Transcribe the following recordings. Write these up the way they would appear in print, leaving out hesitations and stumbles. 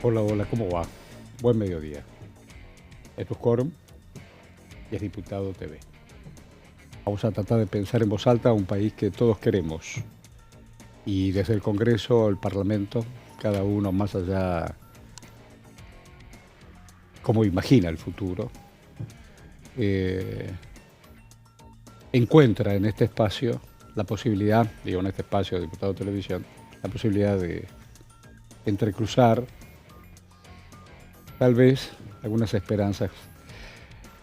Hola, hola, ¿cómo va? Buen mediodía. Esto es Quórum y es Diputado TV. Vamos a tratar de pensar en voz alta un país que todos queremos. Y desde el Congreso, el Parlamento, cada uno más allá cómo imagina el futuro, encuentra en este espacio la posibilidad, digo en este espacio de Diputado de Televisión, la posibilidad de entrecruzar tal vez algunas esperanzas.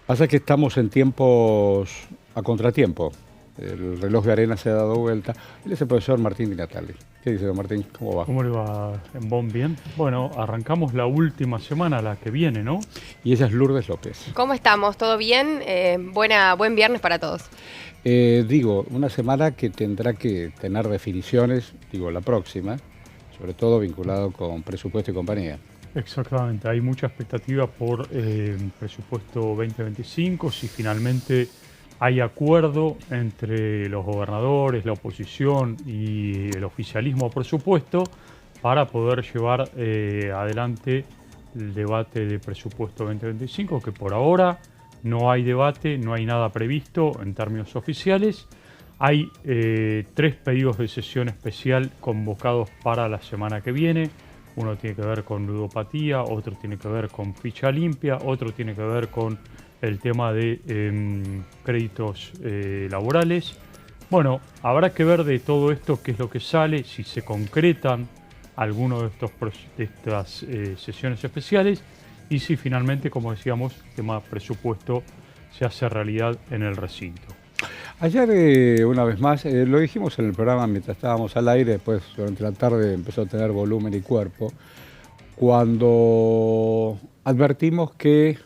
Pasa que estamos en tiempos a contratiempo. El reloj de arena se ha dado vuelta. Él es el profesor Martín Di Natale. ¿Qué dice, don Martín? ¿Cómo va? ¿Cómo le va en Bonn? Bien. Bueno, arrancamos la última semana, la que viene, ¿no? Y ella es Lourdes López. ¿Cómo estamos? ¿Todo bien? Buen viernes para todos. Digo, una semana que tendrá que tener definiciones, digo, la próxima, sobre todo vinculado con presupuesto y compañía. Exactamente, hay mucha expectativa por presupuesto 2025, si finalmente hay acuerdo entre los gobernadores, la oposición y el oficialismo, por supuesto, para poder llevar adelante el debate de presupuesto 2025, que por ahora no hay debate, no hay nada previsto en términos oficiales. Hay 3 pedidos de sesión especial convocados para la semana que viene. Uno tiene que ver con ludopatía, otro tiene que ver con ficha limpia, otro tiene que ver con el tema de créditos laborales. Bueno, habrá que ver de todo esto qué es lo que sale, si se concretan algunos de estas sesiones especiales y si finalmente, como decíamos, el tema presupuesto se hace realidad en el recinto. Ayer, una vez más, lo dijimos en el programa mientras estábamos al aire, después durante la tarde empezó a tener volumen y cuerpo, cuando advertimos que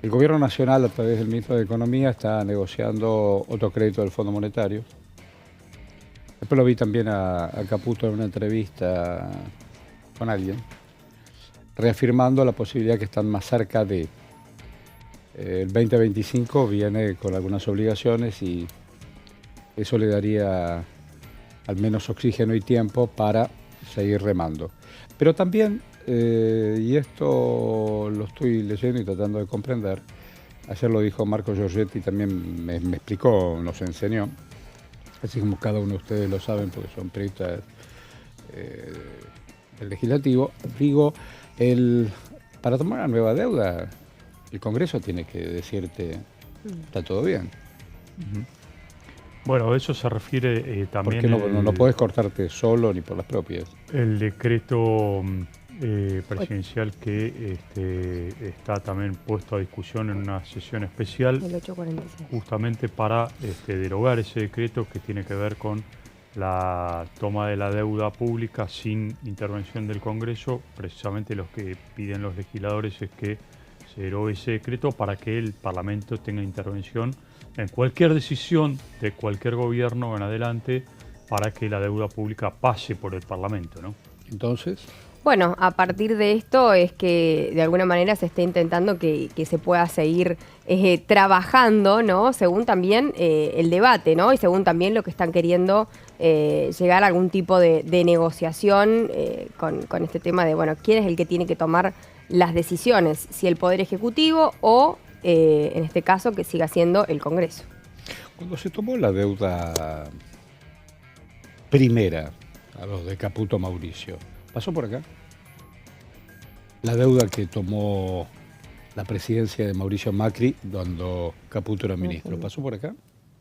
el Gobierno Nacional, a través del Ministro de Economía, está negociando otro crédito del Fondo Monetario. Después lo vi también a Caputo en una entrevista con alguien, reafirmando la posibilidad que están más cerca de... El 2025 viene con algunas obligaciones y eso le daría al menos oxígeno y tiempo para seguir remando. Pero también, y esto lo estoy leyendo y tratando de comprender, ayer lo dijo Marco Giorgetti, también me explicó, nos enseñó, así como cada uno de ustedes lo saben porque son periodistas del legislativo, digo, para tomar una nueva deuda, el Congreso tiene que decirte, está todo bien. Bueno, eso se refiere también... Porque no podés cortarte solo ni por las propias. El decreto presidencial que está también puesto a discusión en una sesión especial. El 846. Justamente para derogar ese decreto que tiene que ver con la toma de la deuda pública sin intervención del Congreso. Precisamente lo que piden los legisladores es que se derogue ese decreto para que el Parlamento tenga intervención en cualquier decisión de cualquier gobierno en adelante para que la deuda pública pase por el Parlamento, ¿no? Entonces... Bueno, a partir de esto es que de alguna manera se está intentando que se pueda seguir trabajando, ¿no? Según también el debate, ¿no? Y según también lo que están queriendo llegar a algún tipo de negociación con este tema de, bueno, quién es el que tiene que tomar las decisiones, si el Poder Ejecutivo o, en este caso, que siga siendo el Congreso. Cuando se tomó la deuda primera, a los de Caputo Mauricio, ¿pasó por acá? La deuda que tomó la presidencia de Mauricio Macri cuando Caputo era ministro, ¿pasó por acá?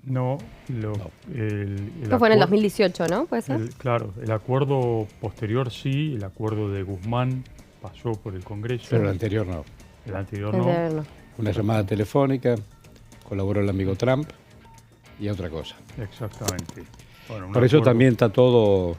No, Esto fue en el 2018, ¿no? ¿Puede ser? Claro, el acuerdo posterior sí, el acuerdo de Guzmán pasó por el Congreso. Pero el anterior no. El anterior no. Una llamada telefónica, colaboró el amigo Trump y otra cosa. Exactamente. Bueno, por eso también está todo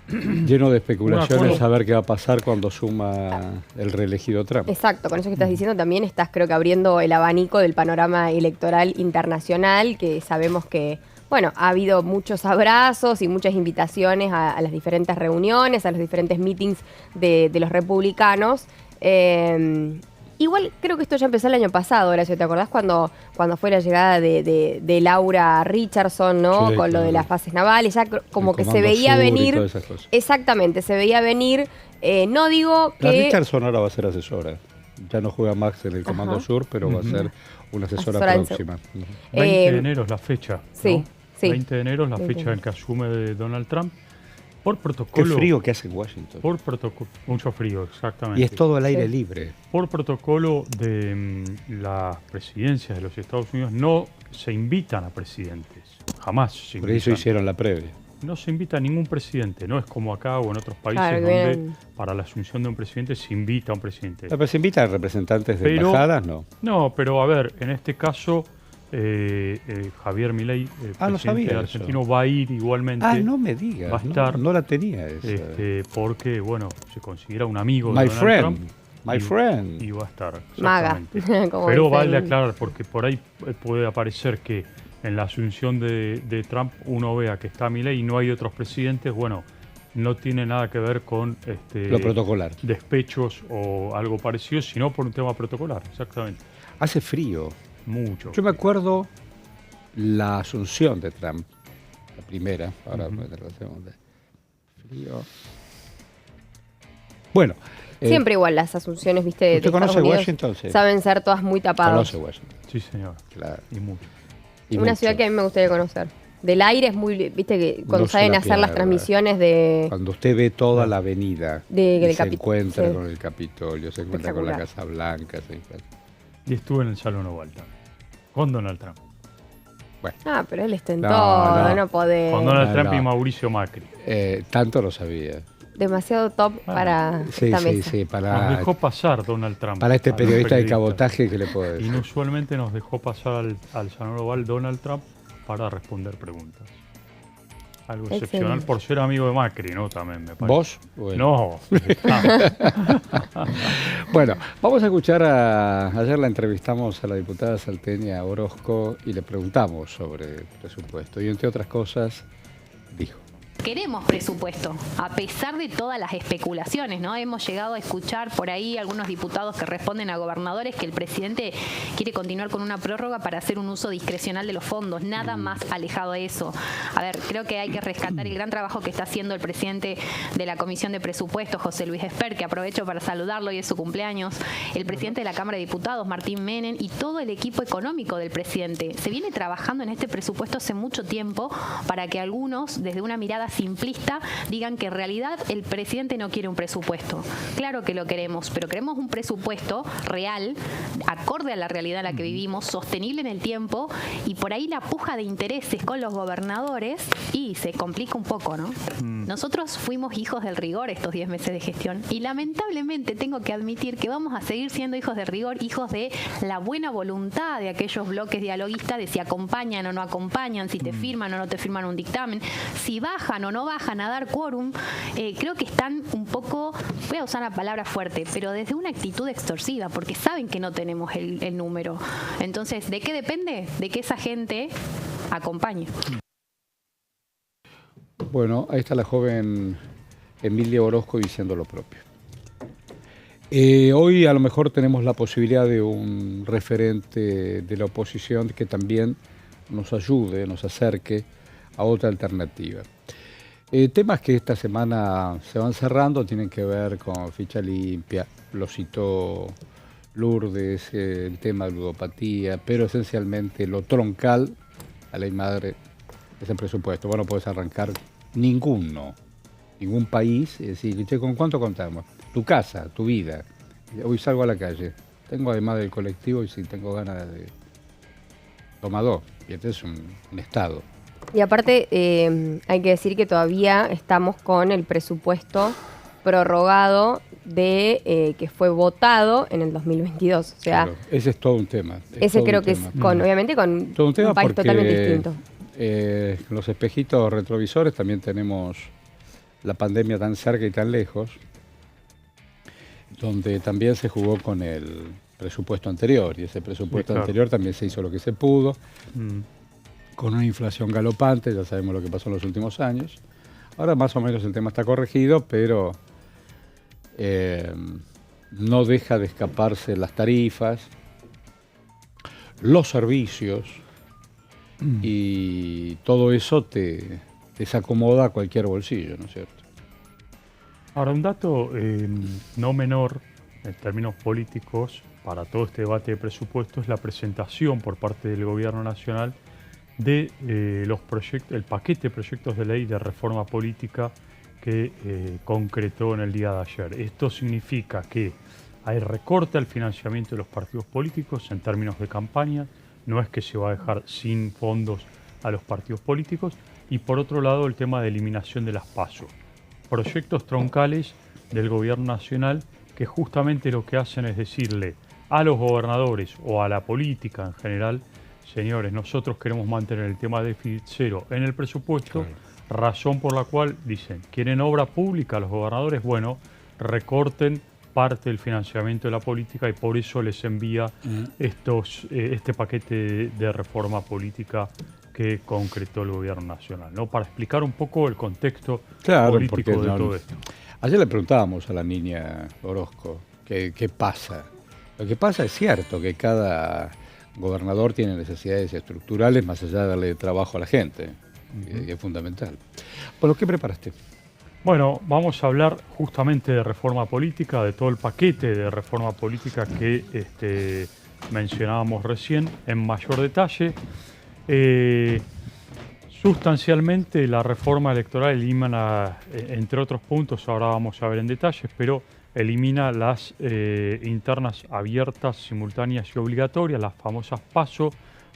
lleno de especulaciones a ver qué va a pasar cuando suma el reelegido Trump. Exacto, con eso que estás diciendo también estás creo que abriendo el abanico del panorama electoral internacional, que sabemos que, bueno, ha habido muchos abrazos y muchas invitaciones a las diferentes reuniones, a los diferentes meetings de los republicanos. Igual creo que esto ya empezó el año pasado, Horacio, ¿te acordás cuando fue la llegada de Laura Richardson, ¿no? Sí, con claro. lo de las bases navales, ya como que se veía venir. Y todas esas cosas. Exactamente, se veía venir No digo La que... Richardson ahora va a ser asesora. Ya no juega Max en el Comando Ajá. Sur, pero va a ser una asesora Asesora en próxima. 20 de enero es la fecha, ¿no? sí, sí. 20 de enero es la 20 de fecha en enero. que asume de Donald Trump. Por Qué protocolo... frío que hace en Washington. Por protocolo... Mucho frío, exactamente. Y es todo al aire Sí. libre. Por protocolo de las presidencias de los Estados Unidos no se invitan a presidentes. Jamás se Por eso invitan. hicieron la previa. No se invita a ningún presidente. No es como acá o en otros países Claro, donde bien. para la asunción de un presidente se invita a un presidente. Pero se invitan a representantes de Pero- embajadas, ¿no? No, pero a ver, en este caso Javier Milei, No presidente sabía argentino, eso. va a ir igualmente. No me digas. va a no, estar, no la tenía esa. Porque, bueno, se considera un amigo My de Donald friend. Trump. My y- friend. Y va a estar. Maga, exactamente. como Pero dicen. vale aclarar, porque por ahí puede aparecer que en la asunción de Trump uno vea que está Milei y no hay otros presidentes. Bueno, no tiene nada que ver con Lo protocolar. despechos o algo parecido, sino por un tema protocolar, exactamente. Hace frío. Mucho. Yo me acuerdo la asunción de Trump, la primera, ahora Ujú. voy a tener la segunda. Frío. Bueno. Siempre igual las asunciones, viste, de ¿Usted Estados conoce Unidos Washington? Sí. saben ser todas muy tapadas. Conoce Washington, Sí, señor. claro. Y mucho. Y Una mucho. ciudad que a mí me gustaría conocer. Del aire es muy, viste, que cuando No se saben la hacer las pierda. transmisiones de... Cuando usted ve toda la avenida Del y se Capi- encuentra sí. con el Capitolio, se encuentra con la Casa Espectacular. Blanca, se encuentra... Y estuve en el Salón Oval también. Con Donald Trump. Ah, pero él está en No, todo, no. no podés. Con Donald No, Trump no. y Mauricio Macri. Tanto lo sabía. Demasiado top para Sí, esta sí, mesa. sí, Nos para dejó pasar Donald Trump. este a los periodista de periodistas. cabotaje que le puedo decir. Inusualmente nos dejó pasar al Salón Oval Donald Trump para responder preguntas. Algo Excelente. excepcional por ser amigo de Macri, ¿no? También me parece. ¿Vos? o él? No. Bueno, vamos a escuchar ayer la entrevistamos a la diputada salteña Orozco y le preguntamos sobre el presupuesto. Y entre otras cosas, dijo. Queremos presupuesto, a pesar de todas las especulaciones, ¿no? Hemos llegado a escuchar por ahí algunos diputados que responden a gobernadores que el presidente quiere continuar con una prórroga para hacer un uso discrecional de los fondos, nada más alejado de eso. A ver, creo que hay que rescatar el gran trabajo que está haciendo el presidente de la Comisión de Presupuestos, José Luis Esper, que aprovecho para saludarlo y es su cumpleaños, el presidente de la Cámara de Diputados, Martín Menem, y todo el equipo económico del presidente. Se viene trabajando en este presupuesto hace mucho tiempo para que algunos, desde una mirada simplista, digan que en realidad el presidente no quiere un presupuesto. Claro que lo queremos, pero queremos un presupuesto real, acorde a la realidad en la que vivimos, sostenible en el tiempo, y por ahí la puja de intereses con los gobernadores y se complica un poco, ¿no? Nosotros fuimos hijos del rigor estos 10 meses de gestión y lamentablemente tengo que admitir que vamos a seguir siendo hijos de rigor, hijos de la buena voluntad de aquellos bloques dialoguistas, de si acompañan o no acompañan, si te firman o no te firman un dictamen, si bajan o no bajan a dar quórum. Creo que están un poco, voy a usar la palabra fuerte, pero desde una actitud extorsiva, porque saben que no tenemos el número. Entonces, ¿de qué depende? De que esa gente acompañe. Bueno, ahí está la joven Emilia Orozco diciendo lo propio. Hoy a lo mejor tenemos la posibilidad de un referente de la oposición que también nos ayude, nos acerque a otra alternativa. Temas que esta semana se van cerrando tienen que ver con ficha limpia, lo citó Lourdes, el tema de ludopatía, pero esencialmente lo troncal, la ley madre, es el presupuesto. Vos no podés arrancar ningún país y decir, che, ¿con cuánto contamos? Tu casa, tu vida. Hoy salgo a la calle, tengo además del colectivo y si tengo ganas de... Toma dos, y este es un Estado. Y aparte, hay que decir que todavía estamos con el presupuesto prorrogado de que fue votado en el 2022. O sea, Claro, ese es todo un tema. ese creo que es con, obviamente, con Todo un tema país porque totalmente distinto. los espejitos retrovisores también tenemos la pandemia tan cerca y tan lejos, donde también se jugó con el presupuesto anterior, y ese presupuesto Sí, claro. anterior también se hizo lo que se pudo, Mm. con una inflación galopante, ya sabemos lo que pasó en los últimos años. Ahora más o menos el tema está corregido, pero no deja de escaparse las tarifas, los servicios, y todo eso te desacomoda a cualquier bolsillo, ¿no es cierto? Ahora, un dato no menor en términos políticos para todo este debate de presupuestos es la presentación por parte del Gobierno Nacional de el paquete de proyectos de ley de reforma política que concretó en el día de ayer. Esto significa que hay recorte al financiamiento de los partidos políticos en términos de campaña, no es que se va a dejar sin fondos a los partidos políticos, y por otro lado el tema de eliminación de las PASO. Proyectos troncales del Gobierno Nacional que justamente lo que hacen es decirle a los gobernadores o a la política en general: señores, nosotros queremos mantener el tema de déficit cero en el presupuesto, razón por la cual dicen, ¿quieren obra pública los gobernadores? Bueno, recorten parte del financiamiento de la política, y por eso les envía este paquete de reforma política que concretó el Gobierno Nacional, ¿no? Para explicar un poco el contexto político de todo esto. Ayer le preguntábamos a la niña Orozco qué pasa. Lo que pasa es cierto que cada gobernador tiene necesidades estructurales más allá de darle trabajo a la gente, que es fundamental. Bueno, ¿qué preparaste? Bueno, vamos a hablar justamente de reforma política, de todo el paquete de reforma política que mencionábamos recién en mayor detalle. Sustancialmente la reforma electoral elimina, entre otros puntos, ahora vamos a ver en detalles, pero elimina las internas abiertas, simultáneas y obligatorias, las famosas PASO,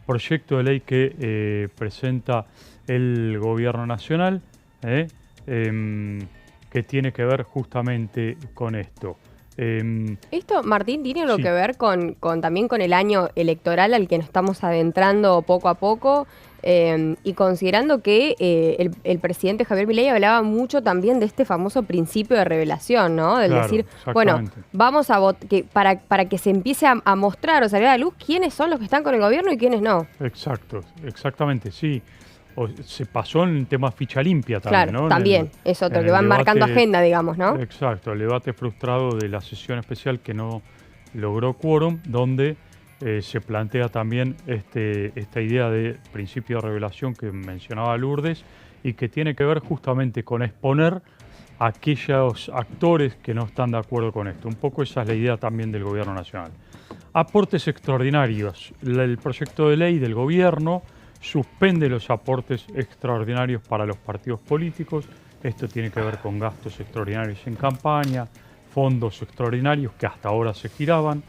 proyecto de ley que presenta el Gobierno Nacional, que tiene que ver justamente con esto. Esto, Martín, tiene algo que ver también con el año electoral al que nos estamos adentrando poco a poco, y considerando que el presidente Javier Milei hablaba mucho también de este famoso principio de revelación, ¿no? Del decir, bueno, vamos a votar, para que se empiece a mostrar o salir a la luz quiénes son los que están con el gobierno y quiénes no. Exactamente, sí. Se pasó en el tema ficha limpia también, claro, ¿no? También, es otro que van marcando agenda, digamos, ¿no? Exacto, el debate frustrado de la sesión especial que no logró quórum, donde se plantea también esta idea de principio de revelación que mencionaba Lourdes, y que tiene que ver justamente con exponer a aquellos actores que no están de acuerdo con esto. Un poco esa es la idea también del Gobierno Nacional. Aportes extraordinarios. El proyecto de ley del Gobierno suspende los aportes extraordinarios para los partidos políticos. Esto tiene que ver con gastos extraordinarios en campaña, fondos extraordinarios que hasta ahora se giraban.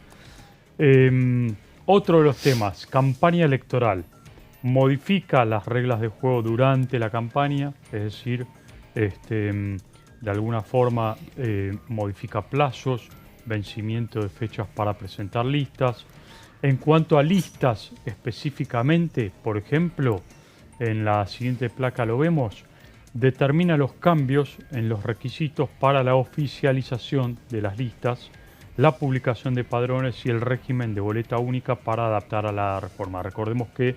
Otro de los temas, campaña electoral. Modifica las reglas de juego durante la campaña, es decir, de alguna forma modifica plazos, vencimiento de fechas para presentar listas. En cuanto a listas específicamente, por ejemplo, en la siguiente placa lo vemos, determina los cambios en los requisitos para la oficialización de las listas, la publicación de padrones y el régimen de boleta única para adaptar a la reforma. Recordemos que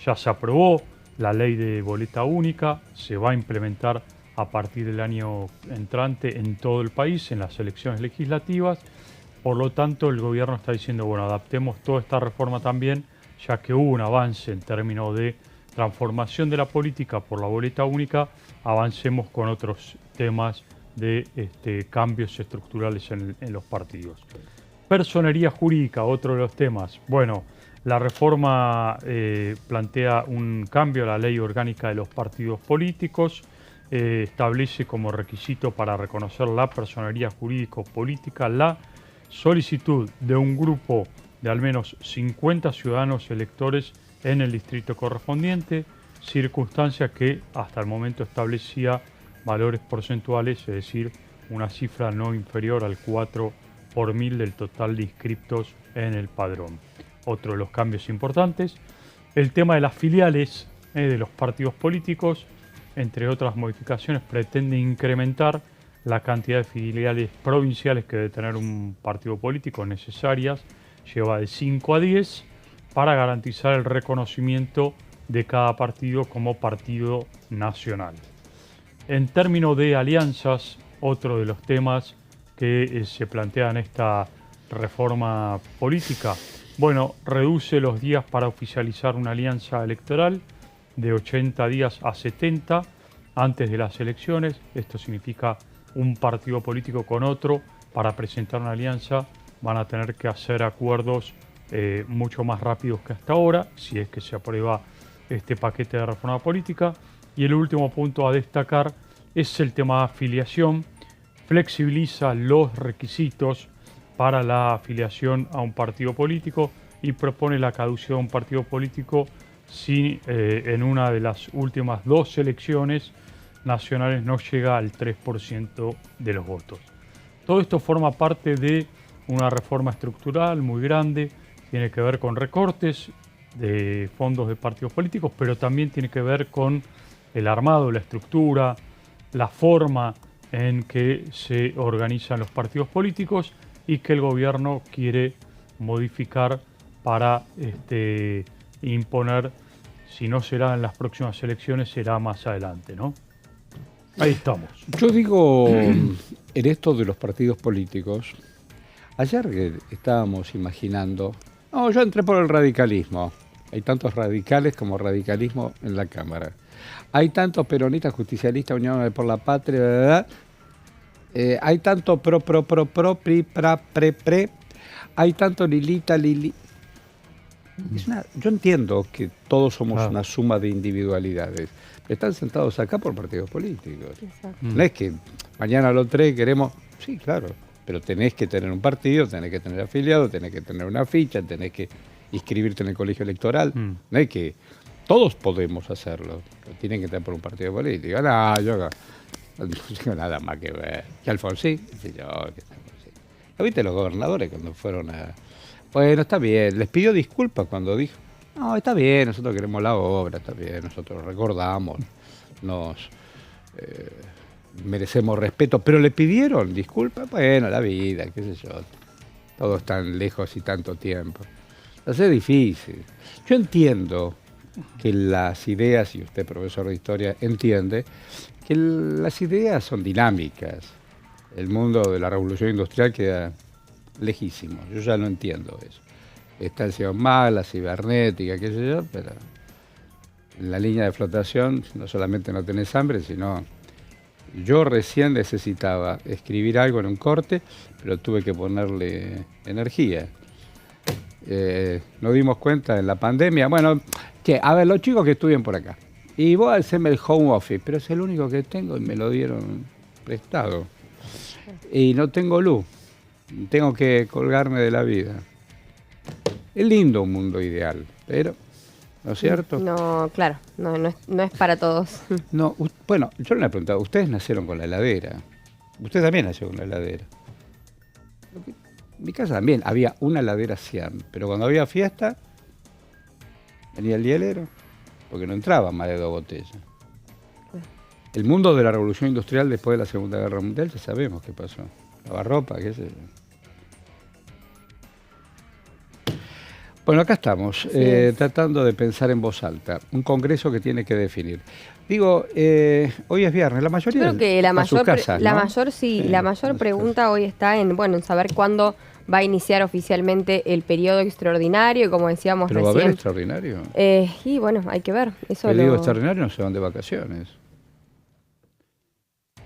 ya se aprobó la ley de boleta única, se va a implementar a partir del año entrante en todo el país, en las elecciones legislativas. Por lo tanto, el gobierno está diciendo, bueno, adaptemos toda esta reforma también, ya que hubo un avance en términos de transformación de la política por la boleta única, avancemos con otros temas de cambios estructurales en los partidos. Personería jurídica, otro de los temas. Bueno, la reforma plantea un cambio a la ley orgánica de los partidos políticos, establece como requisito para reconocer la personería jurídico-política la solicitud de un grupo de al menos 50 ciudadanos electores en el distrito correspondiente, circunstancia que hasta el momento establecía valores porcentuales, es decir, una cifra no inferior al 4 por 1000 del total de inscriptos en el padrón. Otro de los cambios importantes, el tema de las filiales de los partidos políticos, entre otras modificaciones, pretende incrementar la cantidad de filiales provinciales que debe tener un partido político necesarias, lleva de 5 a 10 para garantizar el reconocimiento de cada partido como partido nacional. En términos de alianzas, otro de los temas que se plantea en esta reforma política, bueno, reduce los días para oficializar una alianza electoral de 80 días a 70 antes de las elecciones. Esto significa un partido político con otro para presentar una alianza, van a tener que hacer acuerdos mucho más rápidos que hasta ahora, si es que se aprueba este paquete de reforma política. Y el último punto a destacar es el tema de afiliación. Flexibiliza los requisitos para la afiliación a un partido político y propone la caducidad de un partido político si en una de las últimas 2 elecciones nacionales no llega al 3% de los votos. Todo esto forma parte de una reforma estructural muy grande, tiene que ver con recortes de fondos de partidos políticos, pero también tiene que ver con el armado, la estructura, la forma en que se organizan los partidos políticos y que el gobierno quiere modificar para imponer, si no será en las próximas elecciones, será más adelante, ¿no? Ahí estamos. Yo digo, en esto de los partidos políticos, ayer que estábamos imaginando, no, yo entré por el radicalismo. Hay tantos radicales como radicalismo en la Cámara. Hay tantos peronistas, justicialistas, Unión por la Patria, ¿verdad? Hay tanto pro, pri, pra, pre. Hay tanto Lilita. Yo entiendo que todos somos una suma de individualidades. Están sentados acá por partidos políticos. Exacto. No es que mañana los 3 queremos... Sí, claro, pero tenés que tener un partido, tenés que tener afiliado, tenés que tener una ficha, tenés que inscribirte en el colegio electoral. No es que todos podemos hacerlo, pero tienen que estar por un partido político. No, yo no tengo nada más que ver. Que Alfonsín, ¿no viste los gobernadores cuando fueron a...? Bueno, está bien, les pidió disculpas cuando dijo, no, está bien, nosotros queremos la obra, está bien, nosotros recordamos, nos merecemos respeto, pero le pidieron disculpas, bueno, la vida, qué sé yo, todos tan lejos y tanto tiempo. Entonces es difícil. Yo entiendo que las ideas, y usted profesor de historia entiende, que las ideas son dinámicas. El mundo de la revolución industrial queda lejísimo, yo ya no entiendo eso. Está el señor Mag, la cibernética, qué sé yo, pero en la línea de flotación no solamente no tenés hambre, sino... Yo recién necesitaba escribir algo en un corte, pero tuve que ponerle energía. Nos dimos cuenta en la pandemia, bueno, que a ver, los chicos que estudian por acá, y vos haceme el home office, pero es el único que tengo y me lo dieron prestado. Y no tengo luz, tengo que colgarme de la vida. Es lindo un mundo ideal, pero, ¿no es cierto? No, claro, no es para todos. No, bueno, yo le he preguntado, ustedes nacieron con la heladera, usted también nació con la heladera. En mi casa también había una heladera Siam, pero cuando había fiesta, venía el hielero, porque no entraba más de 2 botellas. El mundo de la revolución industrial después de la Segunda Guerra Mundial, ya sabemos qué pasó. Lavarropa, qué sé yo. Bueno, acá estamos, tratando de pensar en voz alta. Un congreso que tiene que definir. Digo, hoy es viernes, la mayoría creo que la mayor, casas, la ¿no? mayor la mayor pregunta hoy está en saber cuándo va a iniciar oficialmente el periodo extraordinario, y como decíamos ¿Pero recién. va a haber extraordinario? Y bueno, hay que ver. Eso El digo extraordinario no se van de vacaciones.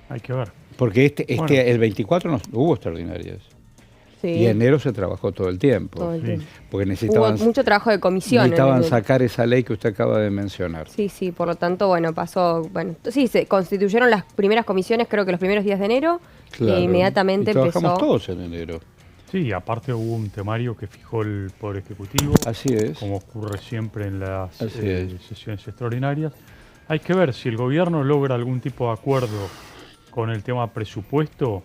Hay que ver. Porque Bueno. el 24 no hubo extraordinarias. Sí. Y enero se trabajó todo el tiempo. Todo el tiempo. Porque necesitaban, Hubo mucho trabajo de comisión. necesitaban sacar esa ley que usted acaba de mencionar. Sí, por lo tanto, se constituyeron las primeras comisiones, creo que los primeros días de enero, Claro. e inmediatamente y trabajamos empezó. todos en enero. Sí, aparte hubo un temario que fijó el Poder Ejecutivo, Así es. como ocurre siempre en las Así es. sesiones extraordinarias. Hay que ver si el gobierno logra algún tipo de acuerdo con el tema presupuesto.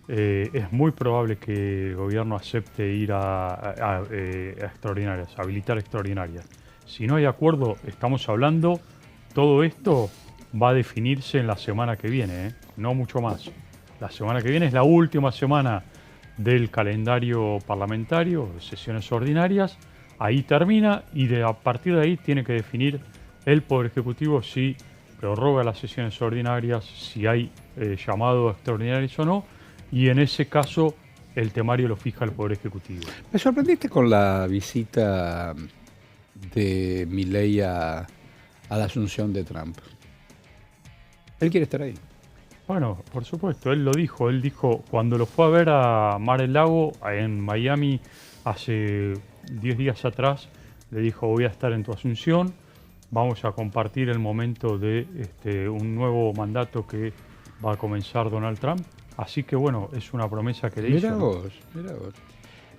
Es muy probable que el gobierno acepte ir a extraordinarias, a habilitar extraordinarias. Si no hay acuerdo, estamos hablando, todo esto va a definirse en la semana que viene, no mucho más. La semana que viene es la última semana del calendario parlamentario, sesiones ordinarias. Ahí termina y a partir de ahí tiene que definir el Poder Ejecutivo si prorroga las sesiones ordinarias, si hay llamado a extraordinarios o no. Y en ese caso, el temario lo fija el Poder Ejecutivo. Me sorprendiste con la visita de Milei a la asunción de Trump. Él quiere estar ahí. Bueno, por supuesto, él dijo, cuando lo fue a ver a Mar-el-Lago en Miami hace 10 días atrás, le dijo, voy a estar en tu Asunción, vamos a compartir el momento de un nuevo mandato que va a comenzar Donald Trump. Así que bueno, es una promesa que le hizo. Mirá vos.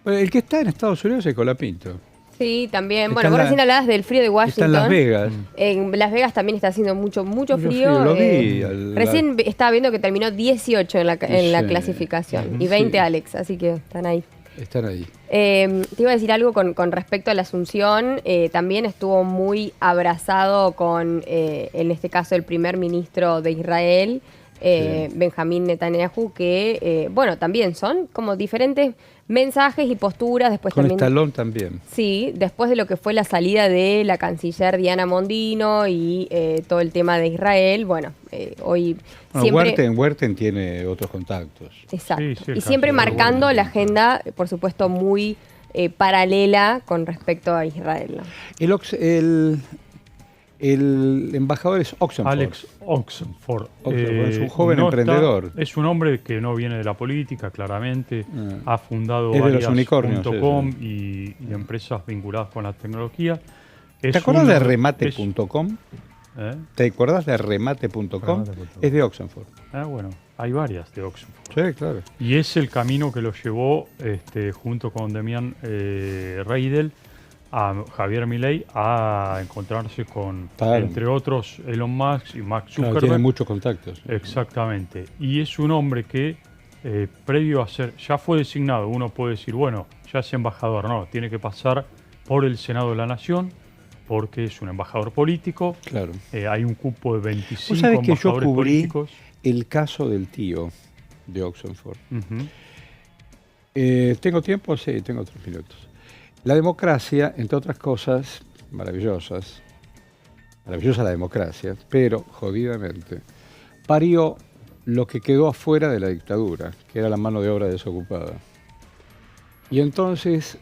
Bueno, el que está en Estados Unidos es Colapinto. Sí, también. Está Bueno, vos recién hablabas del frío de Está Washington. en Las Vegas. En Las Vegas también está haciendo mucho frío. Lo vi. Recién estaba viendo que terminó 18 en la Sí. clasificación y Sí. 20 Alex, así que están ahí. Están ahí. Te iba a decir algo con respecto a la Asunción. También estuvo muy abrazado con, en este caso, el primer ministro de Israel, Sí. Benjamín Netanyahu, que, bueno, también son como diferentes mensajes y posturas. Después Con también, Stallone también. sí, después de lo que fue la salida de la canciller Diana Mondino y todo el tema de Israel, bueno, hoy Bueno, siempre... Huerten tiene otros contactos. Exacto. Sí, sí, el Y siempre canciller marcando Warren. la agenda, por supuesto, muy paralela con respecto a Israel, ¿no? El embajador es Oxenford. Alex Oxenford. Es un joven no emprendedor. Es un hombre que no viene de la política, claramente. Ha fundado Es de los varias unicornios, .com y empresas vinculadas con la tecnología. ¿Te acuerdas de remate.com? ¿Eh? ¿Te acuerdas de remate.com? Remate.com. Es de Oxenford. Bueno, hay varias de Oxenford. Sí, claro. Y es el camino que lo llevó, junto con Demian Reidel, a Javier Milei a encontrarse con, Claro. entre otros, Elon Musk y Mark Claro, Zuckerberg. tiene muchos contactos. Exactamente. Y es un hombre que, previo a ser, ya fue designado, uno puede decir, bueno, ya es embajador, no, tiene que pasar por el Senado de la Nación, porque es un embajador político. Claro. Hay un cupo de 25 Vos sabés que yo embajadores cubrí políticos. el caso del tío de Oxenford. Ujú. ¿Tengo tiempo? Sí, tengo 3 minutos. La democracia, entre otras cosas maravillosas, maravillosa la democracia, pero jodidamente, parió lo que quedó afuera de la dictadura, que era la mano de obra desocupada. Y entonces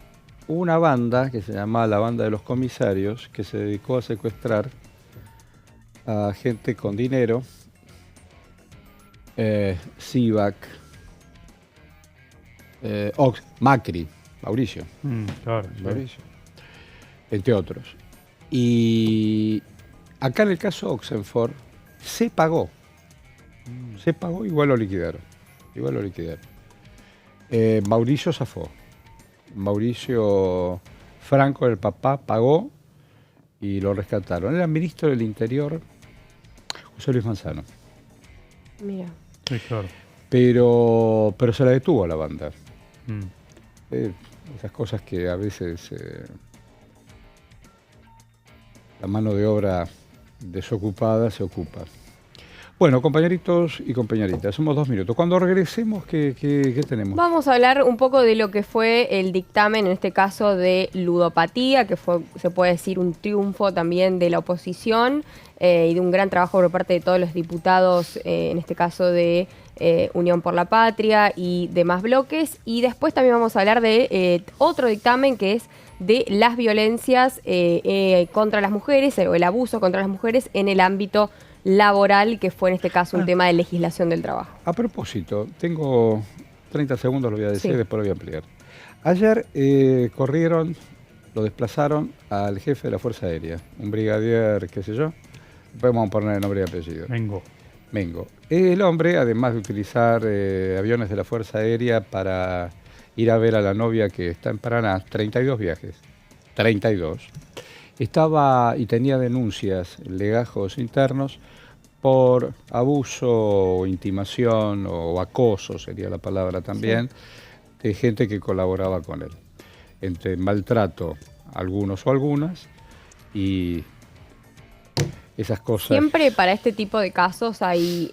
una banda que se llamaba la Banda de los Comisarios, que se dedicó a secuestrar a gente con dinero, Sivak, Macri, Mauricio, Claro, sí. Mauricio, entre otros. Y acá en el caso Oxenford se pagó, igual lo liquidaron, Mauricio zafó, Mauricio Franco, el papá, pagó y lo rescataron. Era ministro del Interior, José Luis Manzano. Mira. Sí, claro. Pero se la detuvo a la banda. Mm. Esas cosas que a veces la mano de obra desocupada se ocupa. Bueno, compañeritos y compañeritas, somos 2 minutos. Cuando regresemos, ¿qué tenemos? Vamos a hablar un poco de lo que fue el dictamen, en este caso de ludopatía, que fue, se puede decir, un triunfo también de la oposición y de un gran trabajo por parte de todos los diputados, en este caso de Unión por la Patria y demás bloques. Y después también vamos a hablar de otro dictamen que es de las violencias contra las mujeres o el abuso contra las mujeres en el ámbito laboral, que fue en este caso un tema de legislación del trabajo. A propósito, tengo 30 segundos, lo voy a decir, Sí. después lo voy a ampliar. Ayer lo desplazaron al jefe de la Fuerza Aérea, un brigadier, qué sé yo, después vamos a poner el nombre y apellido. Mengo. El hombre, además de utilizar aviones de la Fuerza Aérea para ir a ver a la novia que está en Paraná, 32 viajes, 32. Estaba y tenía denuncias, legajos internos, por abuso o intimación o acoso, sería la palabra también, de gente que colaboraba con él. Entre maltrato, algunos o algunas, y esas cosas. Siempre para este tipo de casos hay,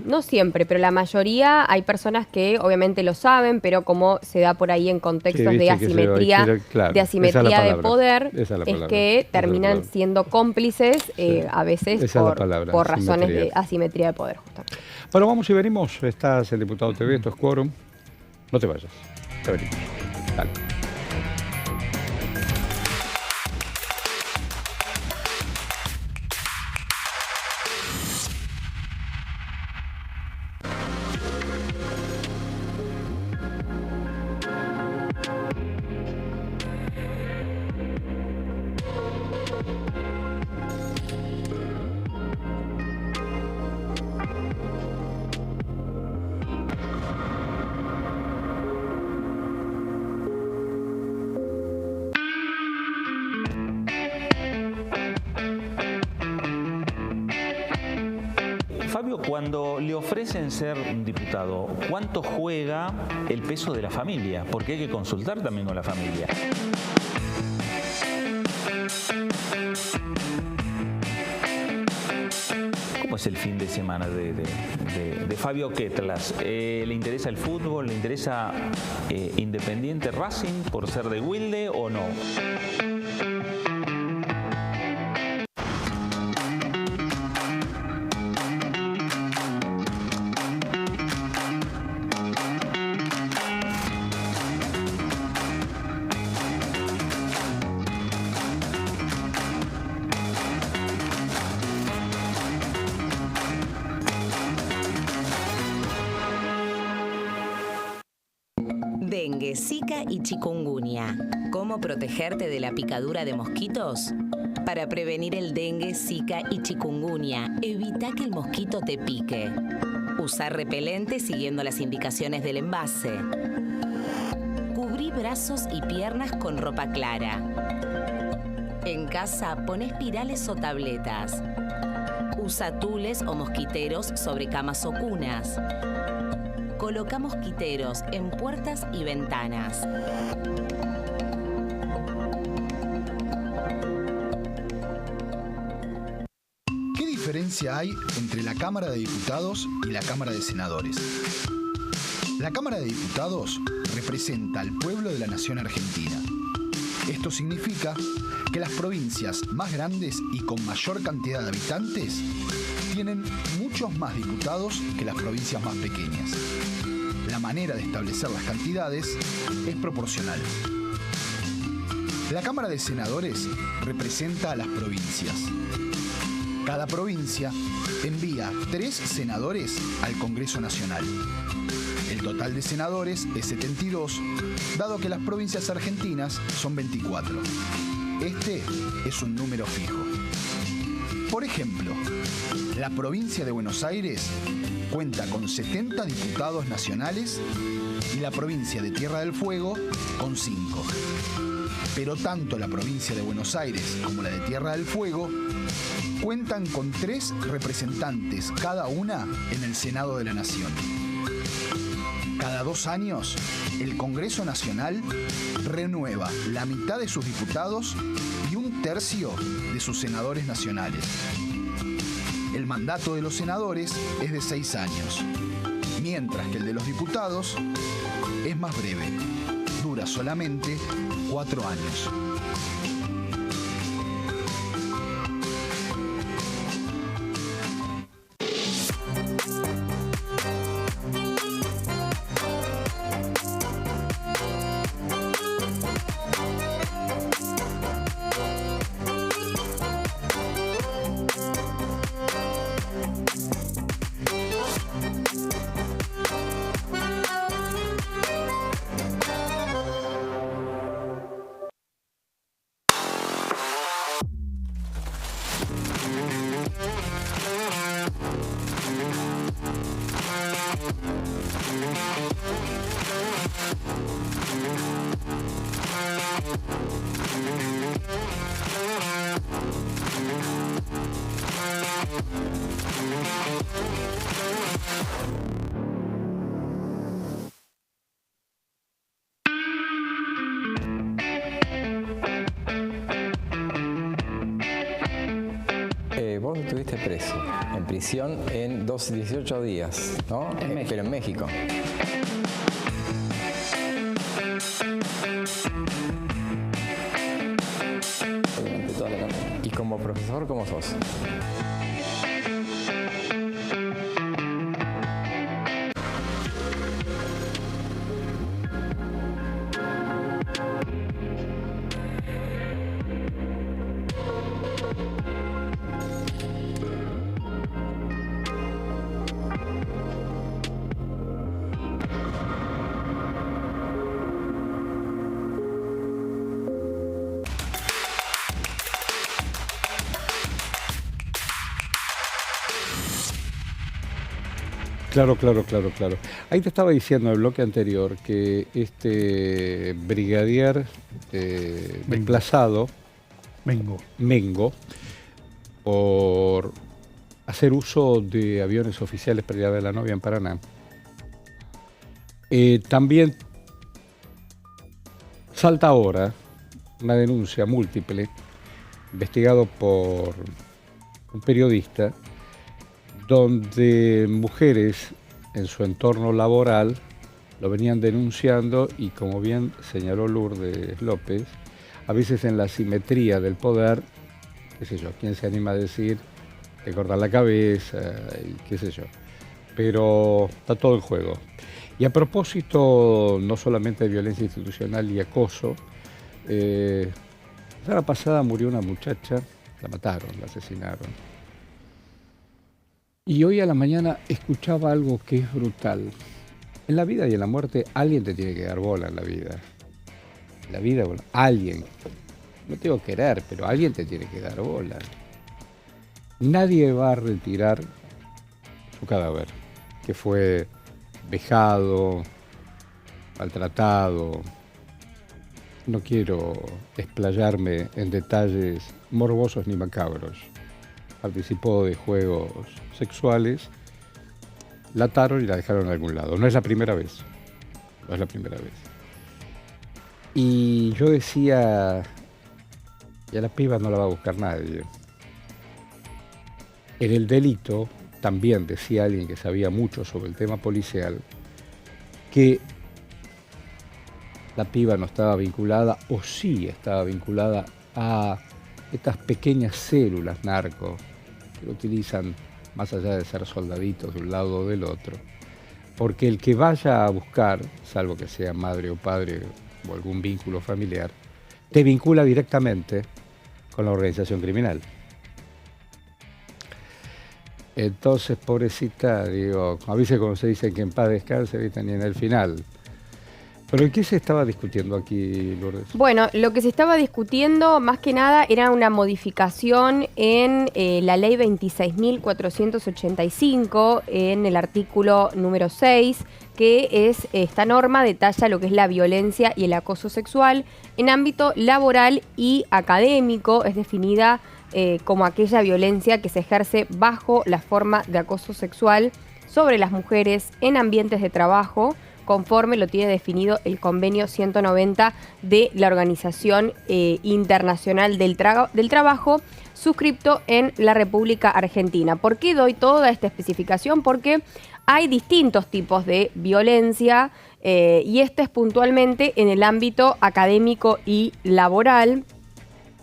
no siempre, pero la mayoría hay personas que obviamente lo saben, pero como se da por ahí en contextos Sí, de viste que se asimetría, va, claro, de esa es la asimetría de palabra. poder, Esa es la es palabra. que Esa es la terminan palabra. siendo cómplices a veces Esa es la palabra, por razones de asimetría. asimetría de poder, justamente. Bueno, vamos y venimos. Estás en Diputado TV, esto es Quórum. No te vayas. Ya venimos. Dale. Fabio, cuando le ofrecen ser diputado, ¿cuánto juega el peso de la familia? Porque hay que consultar también con la familia. ¿Cómo es el fin de semana de Fabio Ketlas? ¿Le interesa el fútbol? ¿Le interesa Independiente Racing por ser de Wilde o no? Dengue, Zika y chikungunya. ¿Cómo protegerte de la picadura de mosquitos? Para prevenir el dengue, Zika y chikungunya, evita que el mosquito te pique. Usar repelente siguiendo las indicaciones del envase. Cubrí brazos y piernas con ropa clara. En casa, pon espirales o tabletas. Usa tules o mosquiteros sobre camas o cunas. Coloca mosquiteros en puertas y ventanas. ¿Qué diferencia hay entre la Cámara de Diputados y la Cámara de Senadores? La Cámara de Diputados representa al pueblo de la nación argentina. Esto significa que las provincias más grandes y con mayor cantidad de habitantes tienen muchos más diputados que las provincias más pequeñas. La manera de establecer las cantidades es proporcional. La Cámara de Senadores representa a las provincias. Cada provincia envía 3 senadores al Congreso Nacional. El total de senadores es 72, dado que las provincias argentinas son 24. Este es un número fijo. Por ejemplo, la provincia de Buenos Aires cuenta con 70 diputados nacionales y la provincia de Tierra del Fuego con 5. Pero tanto la provincia de Buenos Aires como la de Tierra del Fuego cuentan con 3 representantes cada una en el Senado de la Nación. Cada 2 años, el Congreso Nacional renueva la mitad de sus diputados y 1/3 de sus senadores nacionales. El mandato de los senadores es de 6 años, mientras que el de los diputados es más breve, dura solamente 4 años. Vos estuviste preso, en prisión en 18 días, ¿no? Pero en México. Durante toda la carrera. ¿Y como profesor cómo sos? Claro. Ahí te estaba diciendo en el bloque anterior que este brigadier desplazado, Mengo, por hacer uso de aviones oficiales para ir a ver a la novia en Paraná. También salta ahora una denuncia múltiple, investigado por un periodista, donde mujeres en su entorno laboral lo venían denunciando y, como bien señaló Lourdes López, a veces en la asimetría del poder, qué sé yo, quién se anima a decir, te cortan la cabeza, y qué sé yo, pero está todo en juego. Y a propósito, no solamente de violencia institucional y acoso, la semana pasada murió una muchacha, la mataron, la asesinaron. Y hoy a la mañana escuchaba algo que es brutal. En la vida y en la muerte alguien te tiene que dar bola en la vida. En la vida, bueno, alguien. No tengo que querer, pero alguien te tiene que dar bola. Nadie va a retirar su cadáver, que fue vejado, maltratado. No quiero explayarme en detalles morbosos ni macabros. Participó de juegos sexuales, la ataron y la dejaron en algún lado. No es la primera vez. No es la primera vez. Y yo decía, ya la piba no la va a buscar nadie. En el delito, también decía alguien que sabía mucho sobre el tema policial, que la piba no estaba vinculada, o sí estaba vinculada a estas pequeñas células narcos que lo utilizan más allá de ser soldaditos de un lado o del otro. Porque el que vaya a buscar, salvo que sea madre o padre o algún vínculo familiar, te vincula directamente con la organización criminal. Entonces, pobrecita, digo, a veces como se dice que en paz descanse, ¿viste? Ni en el final. ¿Pero en qué se estaba discutiendo aquí, Lourdes? Bueno, lo que se estaba discutiendo más que nada era una modificación en la ley 26.485, en el artículo número 6, que es esta norma detalla lo que es la violencia y el acoso sexual en ámbito laboral y académico. Es definida como aquella violencia que se ejerce bajo la forma de acoso sexual sobre las mujeres en ambientes de trabajo, conforme lo tiene definido el convenio 190 de la Organización Internacional del Trabajo, suscripto en la República Argentina. ¿Por qué doy toda esta especificación? Porque hay distintos tipos de violencia y este es puntualmente en el ámbito académico y laboral.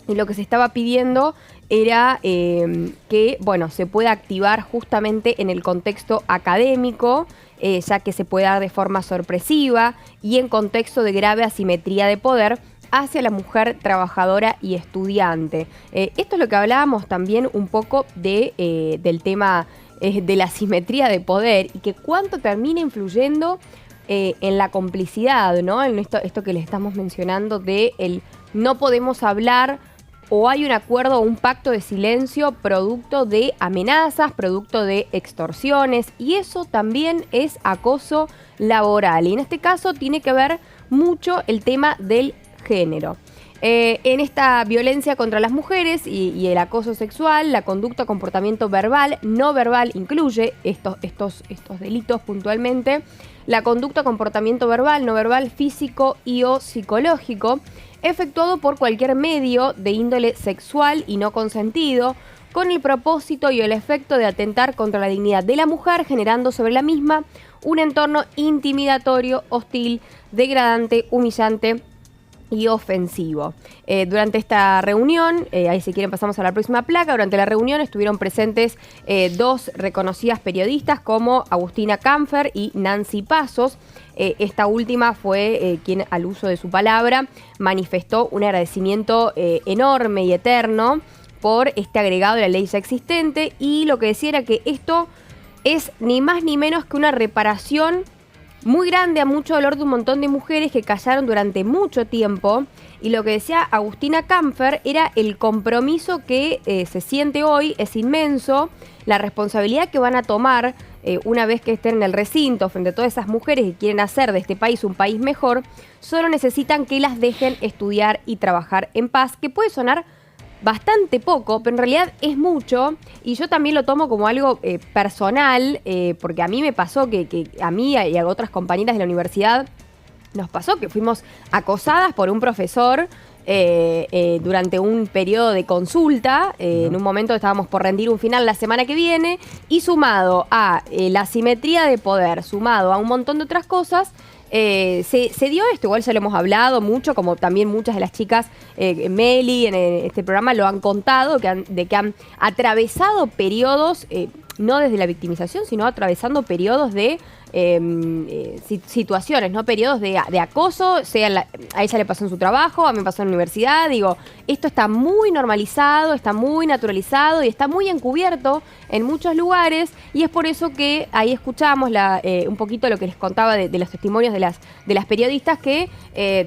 Y lo que se estaba pidiendo era que, bueno, se pueda activar justamente en el contexto académico, ya que se puede dar de forma sorpresiva y en contexto de grave asimetría de poder hacia la mujer trabajadora y estudiante. Esto es lo que hablábamos también un poco del tema de la asimetría de poder y que cuánto termina influyendo en la complicidad, ¿no? En esto que le estamos mencionando de el no podemos hablar, o hay un acuerdo o un pacto de silencio producto de amenazas, producto de extorsiones, y eso también es acoso laboral. Y en este caso tiene que ver mucho el tema del género. En esta violencia contra las mujeres y el acoso sexual, la conducta, comportamiento verbal, no verbal incluye estos delitos puntualmente. La conducta, comportamiento verbal, no verbal, físico y o psicológico, efectuado por cualquier medio de índole sexual y no consentido, con el propósito y el efecto de atentar contra la dignidad de la mujer, generando sobre la misma un entorno intimidatorio, hostil, degradante, humillante y ofensivo. Durante esta reunión, ahí si quieren pasamos a la próxima placa, durante la reunión estuvieron presentes dos reconocidas periodistas como Agustina Kampfer y Nancy Pasos. Esta última fue quien, al uso de su palabra, manifestó un agradecimiento enorme y eterno por este agregado de la ley ya existente, y lo que decía era que esto es ni más ni menos que una reparación muy grande a mucho dolor de un montón de mujeres que callaron durante mucho tiempo. Y lo que decía Agustina Kampfer era el compromiso que se siente hoy es inmenso, la responsabilidad que van a tomar una vez que estén en el recinto frente a todas esas mujeres que quieren hacer de este país un país mejor. Solo necesitan que las dejen estudiar y trabajar en paz, que puede sonar bastante poco, pero en realidad es mucho, y yo también lo tomo como algo personal, porque a mí me pasó que a mí y a otras compañeras de la universidad nos pasó que fuimos acosadas por un profesor durante un periodo de consulta. En un momento estábamos por rendir un final la semana que viene, y sumado a la asimetría de poder, sumado a un montón de otras cosas, se dio esto. Igual ya lo hemos hablado mucho, como también muchas de las chicas, Meli en este programa lo han contado, que han atravesado periodos, no desde la victimización, sino atravesando periodos de situaciones, ¿no? Periodos de acoso, a ella le pasó en su trabajo, a mí me pasó en la universidad. Digo, esto está muy normalizado, está muy naturalizado y está muy encubierto en muchos lugares, y es por eso que ahí escuchamos un poquito lo que les contaba de los testimonios de las periodistas que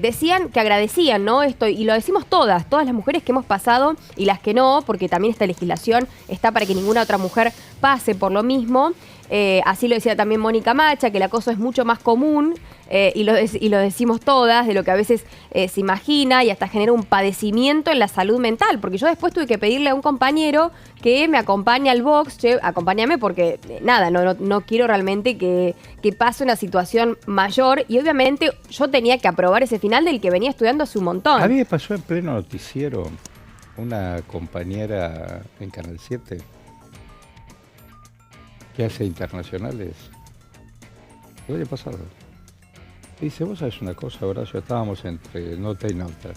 decían que agradecían, ¿no? Esto, y lo decimos todas las mujeres que hemos pasado y las que no, porque también esta legislación está para que ninguna otra mujer pase por lo mismo. Así lo decía también Mónica Macha, que el acoso es mucho más común, y lo decimos todas, de lo que a veces se imagina, y hasta genera un padecimiento en la salud mental, porque yo después tuve que pedirle a un compañero que me acompañe al box, che, acompáñame porque nada, no quiero realmente que pase una situación mayor, y obviamente yo tenía que aprobar ese final del que venía estudiando hace un montón. A mí me pasó en pleno noticiero una compañera en Canal 7 que hace internacionales el año pasado. Dice, vos sabés una cosa, Horacio, estábamos entre nota y nota.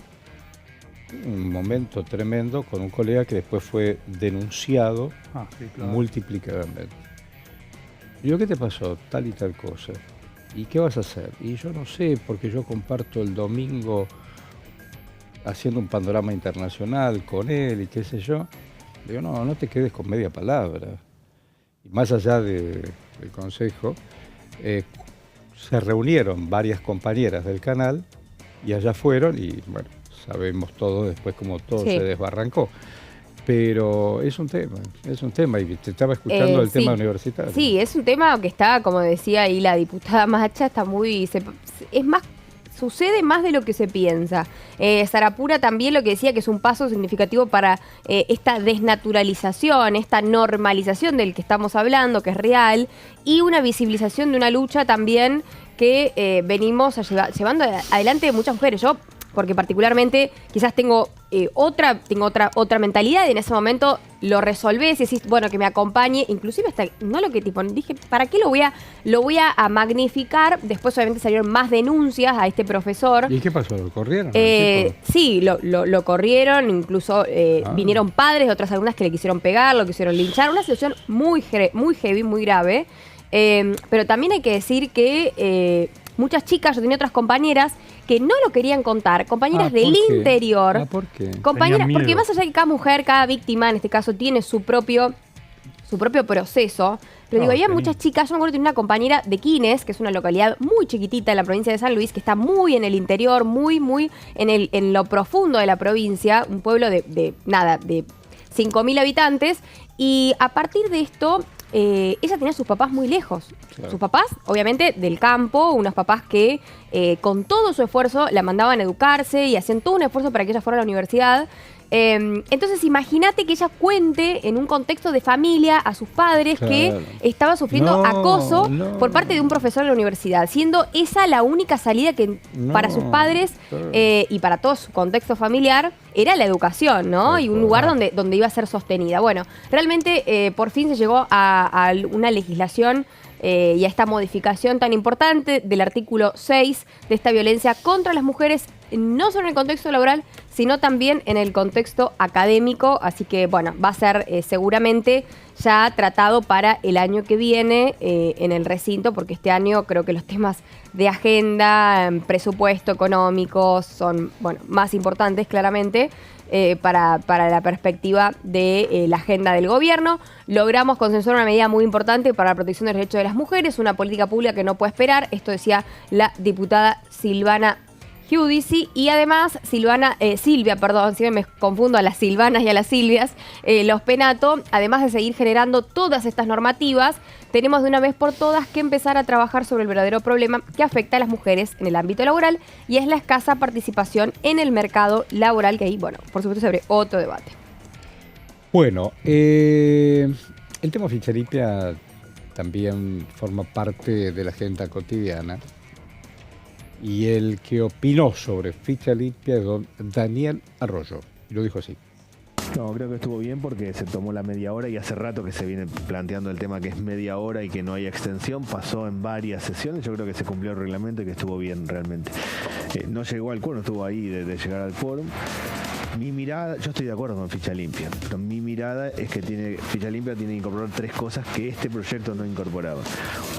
Un momento tremendo con un colega que después fue denunciado multiplicadamente. Y yo, ¿qué te pasó? Tal y tal cosa. ¿Y qué vas a hacer? Y yo no sé, porque yo comparto el domingo haciendo un panorama internacional con él y qué sé yo. Digo, no te quedes con media palabra. Y más allá del consejo, se reunieron varias compañeras del canal y allá fueron, y bueno, sabemos todo después cómo todo se desbarrancó. Pero es un tema, y te estaba escuchando el tema universitario. Sí, es un tema que está, como decía ahí la diputada Macha, está sucede más de lo que se piensa. Sarapura también lo que decía, que es un paso significativo para esta desnaturalización, esta normalización del que estamos hablando, que es real, y una visibilización de una lucha también que venimos llevando adelante de muchas mujeres. Yo, porque particularmente quizás tengo otra mentalidad, y en ese momento lo resolvés y decís, bueno, que me acompañe, inclusive hasta, no lo que tipo, dije, ¿para qué lo voy a magnificar? Después obviamente salieron más denuncias a este profesor. ¿Y qué pasó? ¿Lo corrieron? Sí, lo corrieron, incluso vinieron padres de otras alumnas que le quisieron pegar, lo quisieron linchar, una situación muy heavy, muy grave, pero también hay que decir que muchas chicas, yo tenía otras compañeras que no lo querían contar, compañeras del interior. ¿Por qué? Compañeras, porque más allá de que cada mujer, cada víctima en este caso tiene su propio proceso, pero digo, había muchas chicas. Yo me acuerdo de una compañera de Quines, que es una localidad muy chiquitita en la provincia de San Luis, que está muy en el interior, muy en lo profundo de la provincia, un pueblo de 5.000 habitantes, y a partir de esto ella tenía a sus papás muy lejos. Claro. Sus papás, obviamente, del campo, unos papás que con todo su esfuerzo la mandaban a educarse y hacían todo un esfuerzo para que ella fuera a la universidad. Entonces imagínate que ella cuente en un contexto de familia a sus padres que estaba sufriendo acoso por parte de un profesor de la universidad, siendo esa la única salida que para sus padres y para todo su contexto familiar era la educación, ¿no? Y un lugar donde iba a ser sostenida. Bueno, realmente por fin se llegó a una legislación y a esta modificación tan importante del artículo 6 de esta violencia contra las mujeres, no solo en el contexto laboral, sino también en el contexto académico. Así que, bueno, va a ser seguramente ya tratado para el año que viene en el recinto, porque este año creo que los temas de agenda, presupuesto económico son, bueno, más importantes claramente para la perspectiva de la agenda del gobierno. Logramos consensuar una medida muy importante para la protección de los derechos de las mujeres, una política pública que no puede esperar. Esto decía la diputada Silvana Giudici, y además Silvia, siempre me confundo a las Silvanas y a las Silvias, los Penato, además de seguir generando todas estas normativas, tenemos de una vez por todas que empezar a trabajar sobre el verdadero problema que afecta a las mujeres en el ámbito laboral, y es la escasa participación en el mercado laboral, que ahí, bueno, por supuesto se abre otro debate. Bueno, el tema ficha limpia también forma parte de la agenda cotidiana. Y el que opinó sobre ficha limpia es don Daniel Arroyo. Y lo dijo así. No, creo que estuvo bien porque se tomó la media hora y hace rato que se viene planteando el tema que es media hora y que no hay extensión. Pasó en varias sesiones, yo creo que se cumplió el reglamento y que estuvo bien realmente. No llegó al quórum, estuvo ahí de llegar al quórum. Mi mirada, yo estoy de acuerdo con ficha limpia, pero mi mirada es que ficha limpia tiene que incorporar 3 cosas que este proyecto no incorporaba.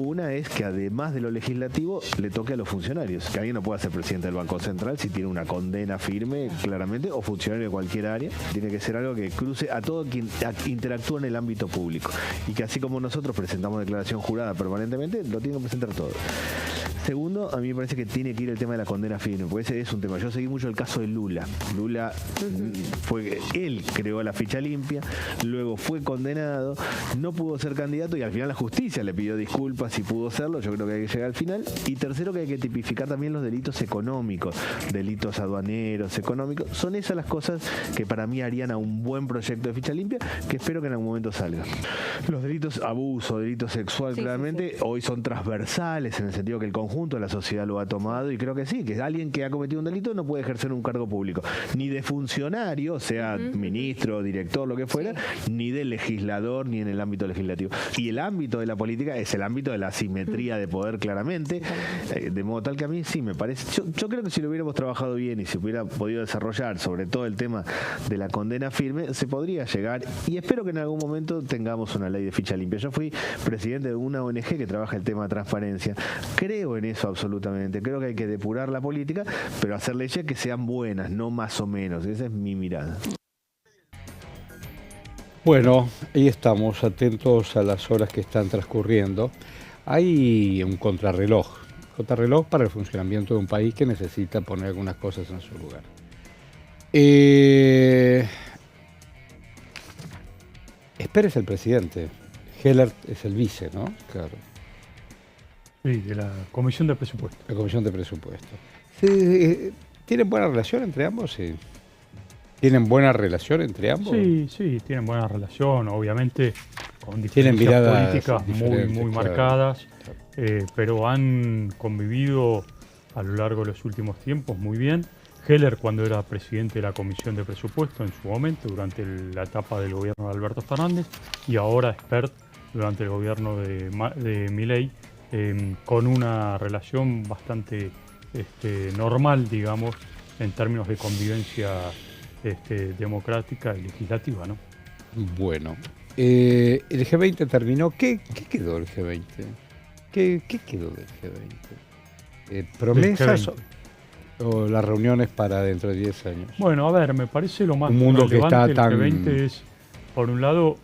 Una es que además de lo legislativo le toque a los funcionarios, que alguien no puede ser presidente del Banco Central si tiene una condena firme, claramente, o funcionario de cualquier área. Tiene que ser algo que cruce a todo quien interactúa en el ámbito público y que así como nosotros presentamos declaración jurada permanentemente, lo tienen que presentar todos. Segundo, a mí me parece que tiene que ir el tema de la condena firme, porque ese es un tema. Yo seguí mucho el caso de Lula. Lula él creó la ficha limpia, luego fue condenado, no pudo ser candidato y al final la justicia le pidió disculpas y pudo serlo. Yo creo que hay que llegar al final. Y tercero, que hay que tipificar también los delitos económicos, delitos aduaneros, económicos. Son esas las cosas que para mí harían a un buen proyecto de ficha limpia, que espero que en algún momento salga. Los delitos abuso, delito sexual, claramente, hoy son transversales en el sentido que el conjunto de la sociedad lo ha tomado, y creo que sí, que alguien que ha cometido un delito no puede ejercer un cargo público, ni de funcionario, sea ministro, director, lo que fuera, ni de legislador, ni en el ámbito legislativo. Y el ámbito de la política es el ámbito de la asimetría de poder, claramente, de modo tal que a mí sí me parece. Yo creo que si lo hubiéramos trabajado bien y si hubiera podido desarrollar sobre todo el tema de la condena firme, se podría llegar, y espero que en algún momento tengamos una ley de ficha limpia. Yo fui presidente de una ONG que trabaja el tema de transparencia. Creo en eso absolutamente. Creo que hay que depurar la política, pero hacer leyes que sean buenas, no más o menos. Esa es mi mirada. Bueno, ahí estamos, atentos a las horas que están transcurriendo. Hay un contrarreloj para el funcionamiento de un país que necesita poner algunas cosas en su lugar. Esper es el presidente, Heller es el vice, ¿no? Claro. Sí, de la Comisión de Presupuesto. La Comisión de Presupuesto. ¿Tienen buena relación entre ambos? Sí. ¿Tienen buena relación entre ambos? Sí, tienen buena relación, obviamente con diferencias políticas muy marcadas, pero han convivido a lo largo de los últimos tiempos muy bien. Heller, cuando era presidente de la Comisión de Presupuesto en su momento, durante la etapa del gobierno de Alberto Fernández, y ahora Expert durante el gobierno de Milei, con una relación bastante normal, digamos, en términos de convivencia democrática y legislativa, ¿no? Bueno, el G20 terminó. ¿Qué quedó del G20? ¿Qué quedó del G20? ¿Promesas o las reuniones para dentro de 10 años? Bueno, a ver, me parece lo más un mundo relevante que está del tan... G20 es, por un lado,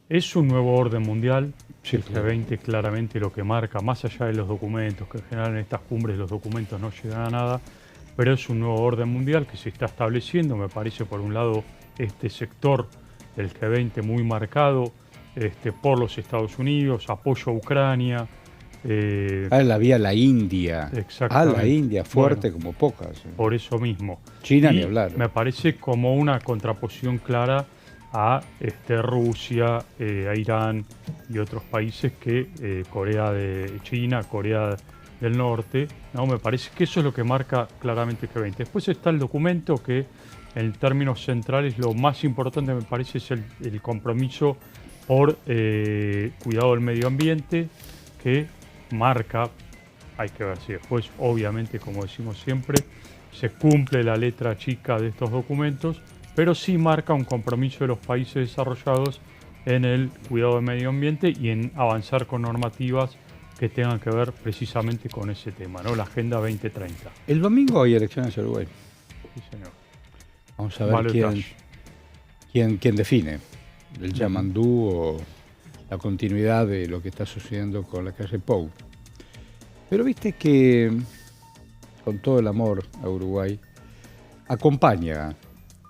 es un nuevo orden mundial. Sí, el G20 claramente lo que marca, más allá de los documentos, que en general en estas cumbres los documentos no llegan a nada, pero es un nuevo orden mundial que se está estableciendo. Me parece, por un lado, este sector del G20 muy marcado por los Estados Unidos, apoyo a Ucrania. la vía la India. Exactamente. La India, fuerte como pocas. Por eso mismo. China ni hablar. Me parece como una contraposición clara a Rusia, a Irán y otros países que China, Corea del Norte, ¿no? Me parece que eso es lo que marca claramente el G20. Después está el documento que en términos centrales lo más importante me parece es el compromiso por cuidado del medio ambiente, que marca, hay que ver si después, obviamente, como decimos siempre, se cumple la letra chica de estos documentos, pero sí marca un compromiso de los países desarrollados en el cuidado del medio ambiente y en avanzar con normativas que tengan que ver precisamente con ese tema, ¿no? La Agenda 2030. El domingo hay elecciones en Uruguay. Sí, señor. Vamos a ver quién define el Yamandú o la continuidad de lo que está sucediendo con la calle Pou. Pero viste que, con todo el amor a Uruguay, acompaña.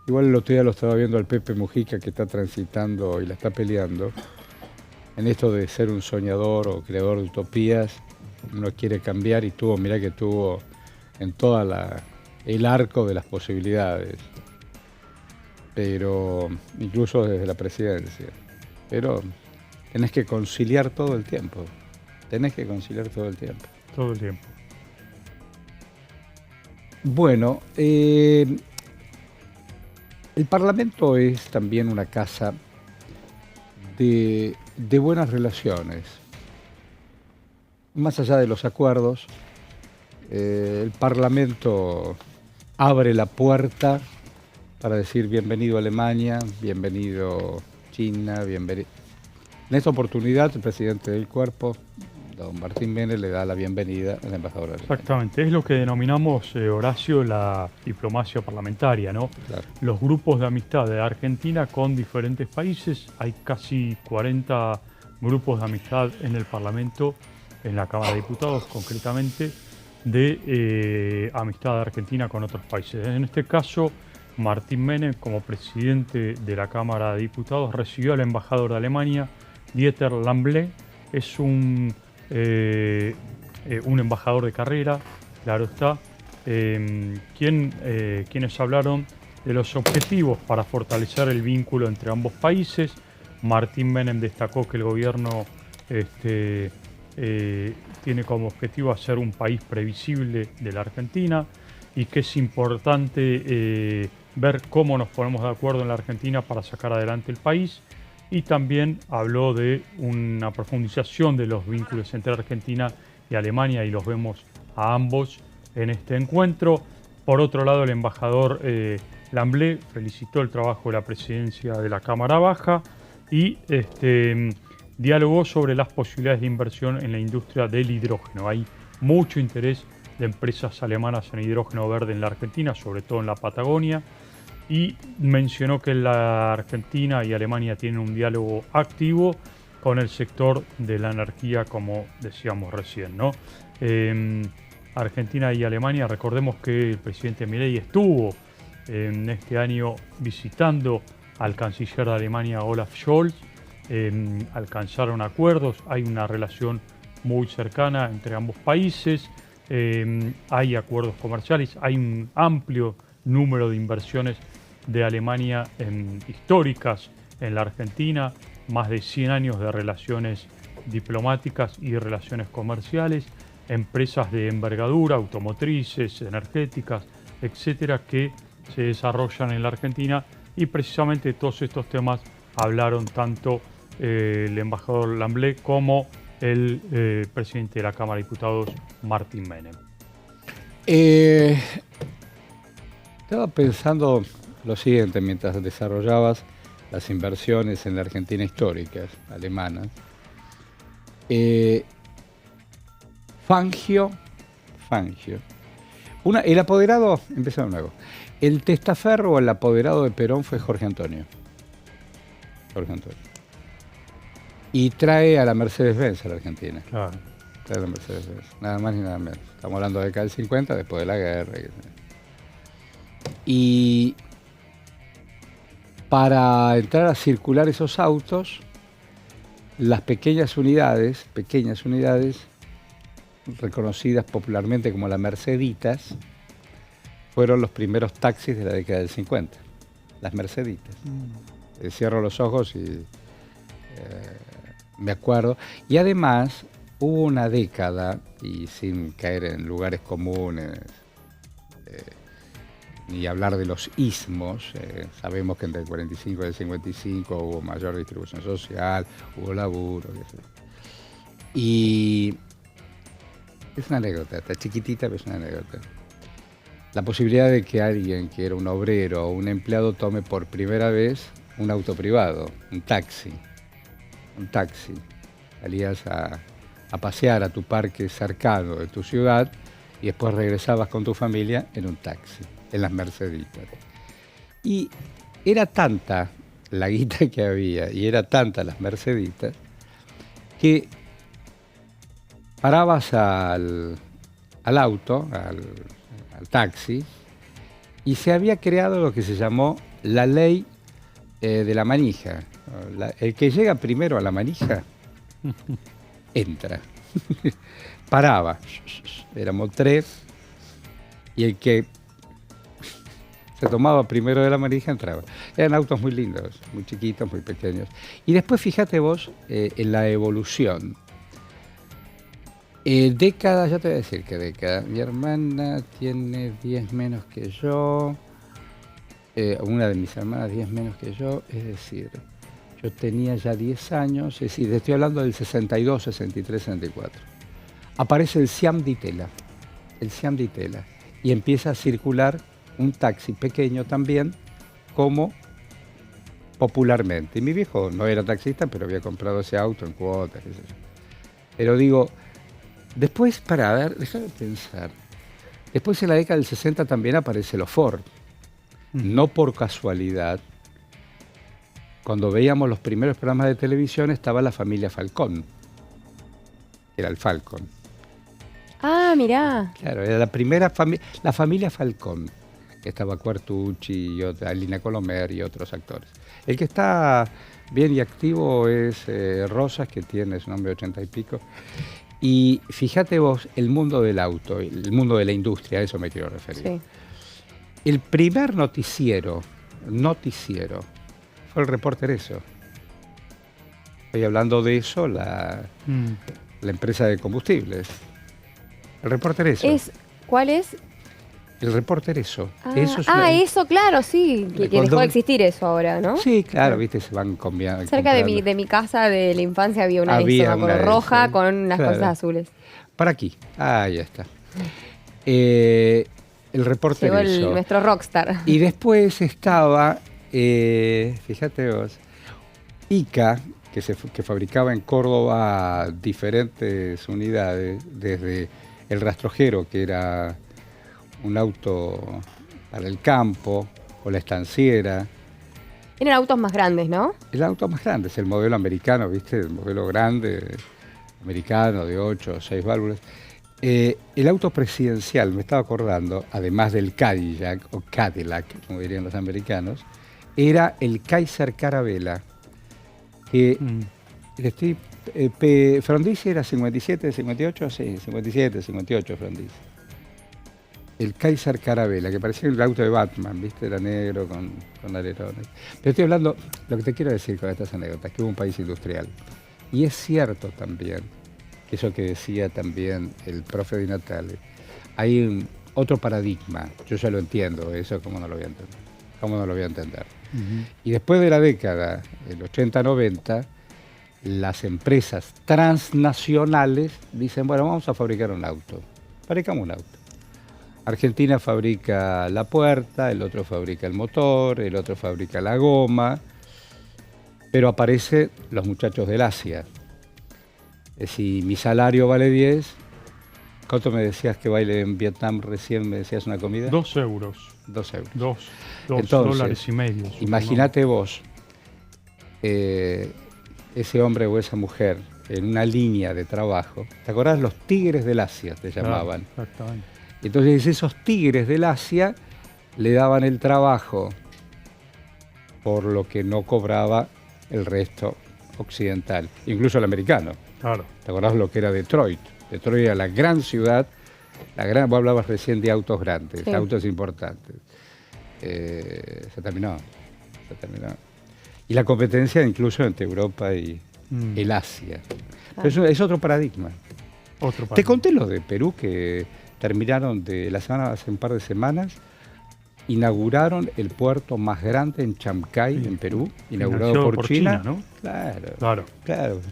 Igual el otro día lo estaba viendo al Pepe Mujica, que está transitando y la está peleando. En esto de ser un soñador o creador de utopías, uno quiere cambiar y mirá que tuvo en toda el arco de las posibilidades. pero incluso desde la presidencia. Pero tenés que conciliar todo el tiempo. Todo el tiempo. Bueno, el Parlamento es también una casa de buenas relaciones. Más allá de los acuerdos, el Parlamento abre la puerta para decir bienvenido Alemania, bienvenido China, bienvenido. En esta oportunidad, el presidente del cuerpo, don Martín Menem, le da la bienvenida al embajador alemán. Exactamente, es lo que denominamos, Horacio, la diplomacia parlamentaria, ¿no? Claro. Los grupos de amistad de Argentina con diferentes países, hay casi 40 grupos de amistad en el Parlamento, en la Cámara de Diputados concretamente, de amistad de Argentina con otros países. En este caso, Martín Menem, como presidente de la Cámara de Diputados, recibió al embajador de Alemania, Dieter Lamble. Es un embajador de carrera, claro está, quienes hablaron de los objetivos para fortalecer el vínculo entre ambos países. Martín Menem destacó que el gobierno tiene como objetivo hacer un país previsible de la Argentina y que es importante ver cómo nos ponemos de acuerdo en la Argentina para sacar adelante el país. Y también habló de una profundización de los vínculos entre Argentina y Alemania, y los vemos a ambos en este encuentro. Por otro lado, el embajador Lamble felicitó el trabajo de la presidencia de la Cámara Baja y dialogó sobre las posibilidades de inversión en la industria del hidrógeno. Hay mucho interés de empresas alemanas en hidrógeno verde en la Argentina, sobre todo en la Patagonia. Y mencionó que la Argentina y Alemania tienen un diálogo activo con el sector de la energía, como decíamos recién, ¿no? Argentina y Alemania, recordemos que el presidente Milei estuvo en este año visitando al canciller de Alemania, Olaf Scholz. Alcanzaron acuerdos, hay una relación muy cercana entre ambos países, hay acuerdos comerciales, hay un amplio número de inversiones de Alemania históricas en la Argentina, más de 100 años de relaciones diplomáticas y relaciones comerciales, empresas de envergadura, automotrices, energéticas, etcétera, que se desarrollan en la Argentina, y precisamente de todos estos temas hablaron tanto el embajador Lamble como el presidente de la Cámara de Diputados, Martín Menem. Estaba pensando lo siguiente mientras desarrollabas las inversiones en la Argentina históricas alemanas. Fangio. El apoderado, empezamos de nuevo. El testaferro o el apoderado de Perón fue Jorge Antonio. Y trae a la Mercedes-Benz a la Argentina. Claro. Trae a la Mercedes-Benz. Nada más ni nada menos. Estamos hablando de la década del 50, después de la guerra. Y para entrar a circular esos autos, las pequeñas unidades, reconocidas popularmente como las Merceditas, fueron los primeros taxis de la década del 50. Las Merceditas. Cierro los ojos y me acuerdo. Y además hubo una década, y sin caer en lugares comunes, ni hablar de los ismos, sabemos que entre el 45 y el 55 hubo mayor distribución social, hubo laburo. Y es una anécdota, está chiquitita, pero es una anécdota. La posibilidad de que alguien que era un obrero o un empleado tome por primera vez un auto privado, un taxi. Salías a pasear a tu parque cercano de tu ciudad y después regresabas con tu familia en un taxi, en las Merceditas. Y era tanta la guita que había y era tanta las Merceditas que parabas al auto, al taxi, y se había creado lo que se llamó la ley de la manija. El que llega primero a la manija entra. Paraba, éramos tres, y el que Se tomaba primero de la manija, entraba. Eran autos muy lindos, muy chiquitos, muy pequeños. Y después fíjate vos en la evolución. Décadas, ya te voy a decir qué década. Mi hermana tiene 10 menos que yo. Una de mis hermanas 10 menos que yo. Es decir, yo tenía ya 10 años. Es decir, estoy hablando del 62, 63, 64. Aparece el Siam Di Tela. El Siam Di Tela. Y empieza a circular un taxi pequeño también, como popularmente. Y mi viejo no era taxista, pero había comprado ese auto en cuotas, qué sé yo. Pero digo, después, para ver, déjame pensar, después en la década del 60 también aparece los Ford. No por casualidad, cuando veíamos los primeros programas de televisión estaba la familia Falcón. Era el Falcon. Ah, mirá. Claro, era la primera familia, la familia Falcón. Estaba Cuartucci y Alina Colomer y otros actores. El que está bien y activo es Rosas, que tiene su nombre 80 y pico. Y fíjate vos, el mundo del auto, el mundo de la industria, a eso me quiero referir. Sí. El primer noticiero fue el Reporter Eso. Estoy hablando de eso, la empresa de combustibles. El Reporter Eso. ¿Cuál es? El Reporter Eso. Eso, claro, sí. Que dejó de existir eso ahora, ¿no? Sí, claro, viste, se van cambiando. Cerca de mi casa de la infancia había una de eso, color roja con las cosas azules. Para aquí, ahí está. El Reporter Eso. Nuestro rockstar. Y después estaba, fíjate vos, ICA, que fabricaba en Córdoba diferentes unidades, desde el rastrojero, que era un auto para el campo, o la estanciera. Eran autos más grandes, ¿no? El auto más grande, es el modelo americano, ¿viste? El modelo grande, americano, de 8 o 6 válvulas. El auto presidencial, me estaba acordando, además del Cadillac, o Cadillac, como dirían los americanos, era el Kaiser Caravella, que Frondizi era 57, 58, sí, 57, 58 Frondizi. El Kaiser Caravella, que parecía el auto de Batman, ¿viste? Era negro con alerones. Pero estoy hablando, lo que te quiero decir con estas anécdotas, que hubo un país industrial. Y es cierto también, que eso que decía también el profe Di Natale, hay otro paradigma, yo ya lo entiendo, eso cómo no lo voy a entender. ¿Cómo no lo voy a entender? Y después de la década, el 80-90, las empresas transnacionales dicen, bueno, vamos a fabricar un auto. Fabricamos un auto. Argentina fabrica la puerta, el otro fabrica el motor, el otro fabrica la goma, pero aparecen los muchachos del Asia. Si mi salario vale 10, ¿cuánto me decías que vale en Vietnam recién? ¿Me decías una comida? 2 euros. 2 euros. 2 Entonces, dólares y medio. Imagínate vos, ese hombre o esa mujer en una línea de trabajo. ¿Te acordás? Los tigres del Asia te llamaban. Claro, exactamente. Entonces esos tigres del Asia le daban el trabajo por lo que no cobraba el resto occidental, incluso el americano. Claro. ¿Te acordás lo que era Detroit? Detroit era la gran ciudad, vos hablabas recién de autos grandes, sí, autos importantes. Se terminó. Y la competencia incluso entre Europa y el Asia. Claro. Es otro paradigma. Te conté lo de Perú, que terminaron hace un par de semanas, inauguraron el puerto más grande en Chancay, sí, en Perú, inaugurado por China, ¿no? Claro.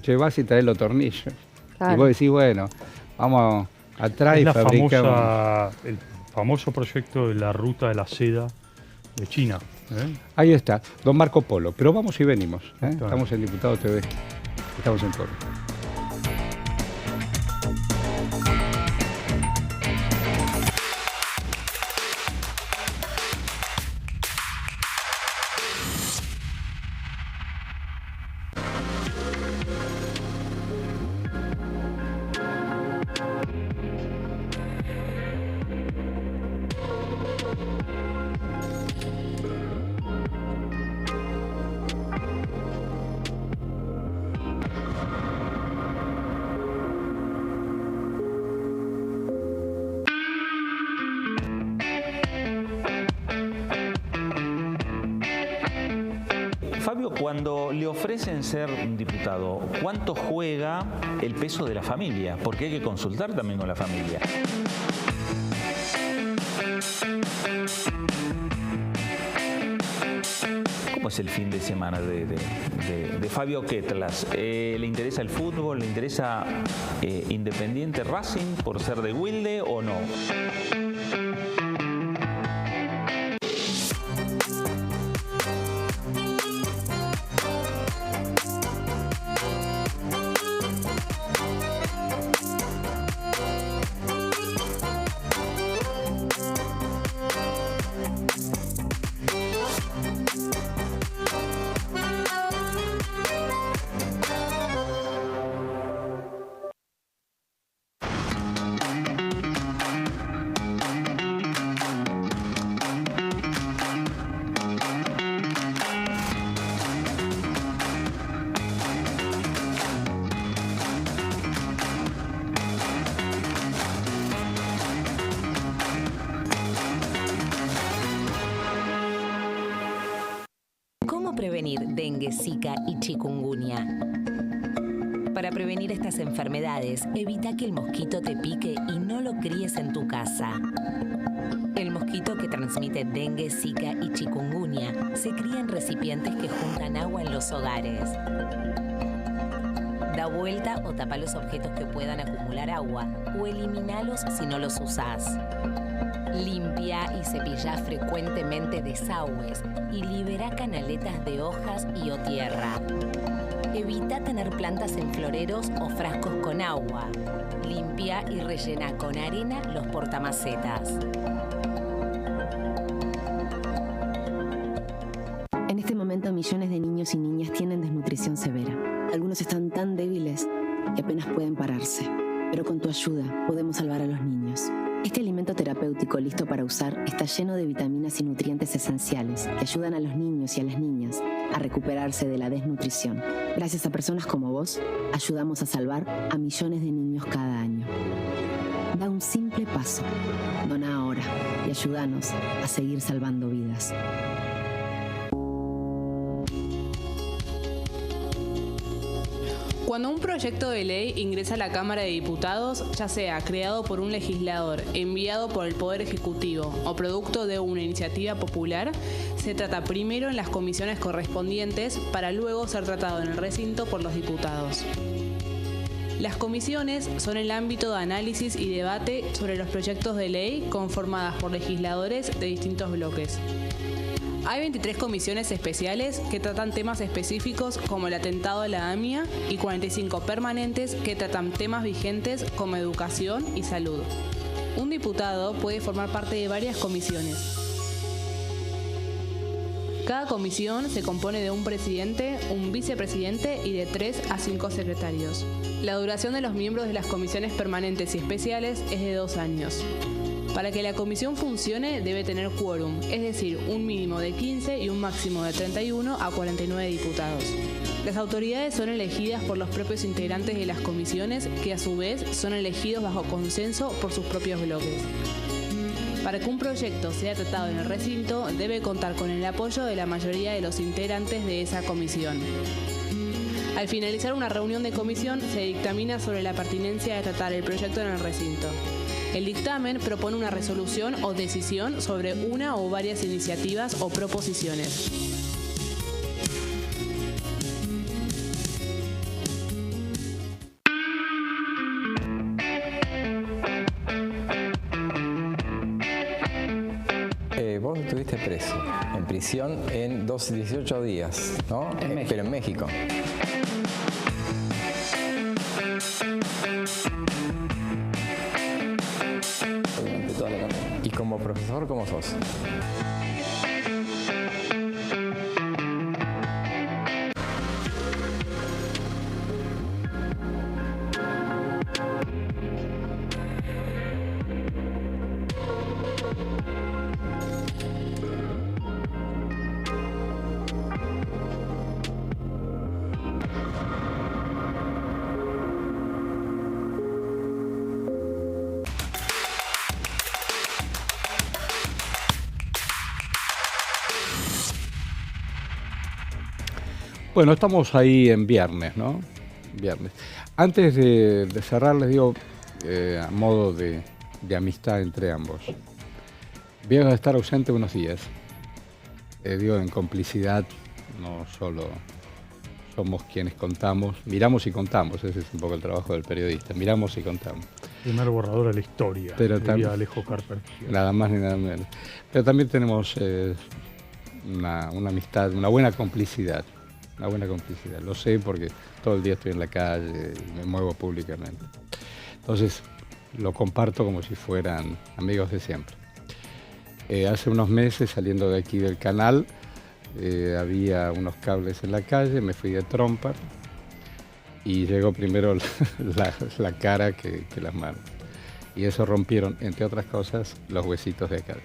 Llevas y traes los tornillos. Claro. Y vos decís, bueno, vamos atrás y fabricamos. El famoso proyecto de la ruta de la seda de China. Ahí está, don Marco Polo. Pero vamos y venimos. Estamos en Diputado TV. Estamos en Córdoba. Cuando le ofrecen ser diputado, ¿cuánto juega el peso de la familia? Porque hay que consultar también con la familia. ¿Cómo es el fin de semana de Fabio Ketlas? ¿Le interesa el fútbol? ¿Le interesa Independiente Racing por ser de Wilde o no? Prevenir dengue, zika y chikungunya. Para prevenir estas enfermedades, evita que el mosquito te pique y no lo críes en tu casa. El mosquito que transmite dengue, zika y chikungunya se cría en recipientes que juntan agua en los hogares. Da vuelta o tapa los objetos que puedan acumular agua o eliminalos si no los usás. Limpia y cepilla frecuentemente desagües y libera canaletas de hojas y o tierra. Evita tener plantas en floreros o frascos con agua. Limpia y rellena con arena los portamacetas. En este momento, millones de niños y niñas tienen desnutrición severa. Algunos están tan débiles que apenas pueden pararse. Pero con tu ayuda podemos salvar a los niños. Este alimento terapéutico listo para usar está lleno de vitaminas y nutrientes esenciales que ayudan a los niños y a las niñas a recuperarse de la desnutrición. Gracias a personas como vos, ayudamos a salvar a millones de niños cada año. Da un simple paso. Dona ahora y ayúdanos a seguir salvando vidas. Cuando un proyecto de ley ingresa a la Cámara de Diputados, ya sea creado por un legislador, enviado por el Poder Ejecutivo o producto de una iniciativa popular, se trata primero en las comisiones correspondientes para luego ser tratado en el recinto por los diputados. Las comisiones son el ámbito de análisis y debate sobre los proyectos de ley conformadas por legisladores de distintos bloques. Hay 23 comisiones especiales que tratan temas específicos como el atentado a la AMIA y 45 permanentes que tratan temas vigentes como educación y salud. Un diputado puede formar parte de varias comisiones. Cada comisión se compone de un presidente, un vicepresidente y de 3 a 5 secretarios. La duración de los miembros de las comisiones permanentes y especiales es de 2 años. Para que la comisión funcione debe tener quórum, es decir, un mínimo de 15 y un máximo de 31 a 49 diputados. Las autoridades son elegidas por los propios integrantes de las comisiones, que a su vez son elegidos bajo consenso por sus propios bloques. Para que un proyecto sea tratado en el recinto, debe contar con el apoyo de la mayoría de los integrantes de esa comisión. Al finalizar una reunión de comisión, se dictamina sobre la pertinencia de tratar el proyecto en el recinto. El dictamen propone una resolución o decisión sobre una o varias iniciativas o proposiciones. Vos estuviste preso, en prisión en 18 días, ¿no? Pero en México. ¿Y como profesor cómo sos? Bueno, estamos ahí en viernes, ¿no? Viernes. Antes de cerrar, les digo, a modo de amistad entre ambos, voy a estar ausente unos días. Digo, en complicidad, no solo somos quienes contamos, miramos y contamos, ese es un poco el trabajo del periodista, miramos y contamos. Primer borrador de la historia, diría Alejo Carper. Nada más ni nada menos. Pero también tenemos una amistad, una buena complicidad. Lo sé porque todo el día estoy en la calle y me muevo públicamente. Entonces lo comparto como si fueran amigos de siempre. Hace unos meses, saliendo de aquí del canal, había unos cables en la calle, me fui de trompa y llegó primero la cara que las manos. Y eso rompieron, entre otras cosas, los huesitos de acá.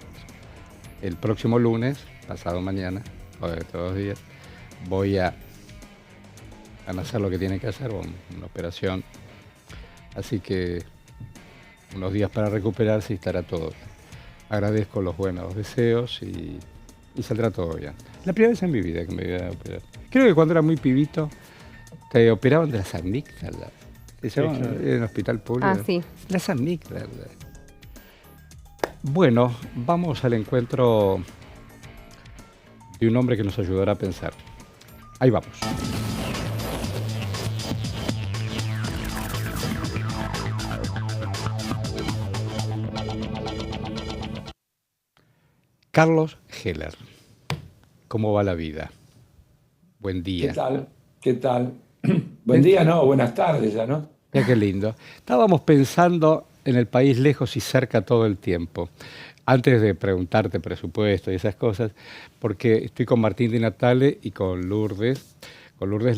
El próximo lunes, pasado mañana, o de todos los días, voy a hacer lo que tiene que hacer, una operación. Así que unos días para recuperarse y estará todo. Agradezco los buenos deseos y saldrá todo bien. La primera vez en mi vida que me voy a operar. Creo que cuando era muy pibito te operaban de las amígdalas. Se llama en el hospital público. Ah, sí. Las amígdalas. Bueno, vamos al encuentro de un hombre que nos ayudará a pensar. Ahí vamos. Carlos Heller. ¿Cómo va la vida? Buen día. ¿Qué tal? Buen día, no, buenas tardes ya, ¿no? Mira qué lindo. Estábamos pensando en el país lejos y cerca todo el tiempo. Antes de preguntarte presupuesto y esas cosas, porque estoy con Martín Di Natale y con Lourdes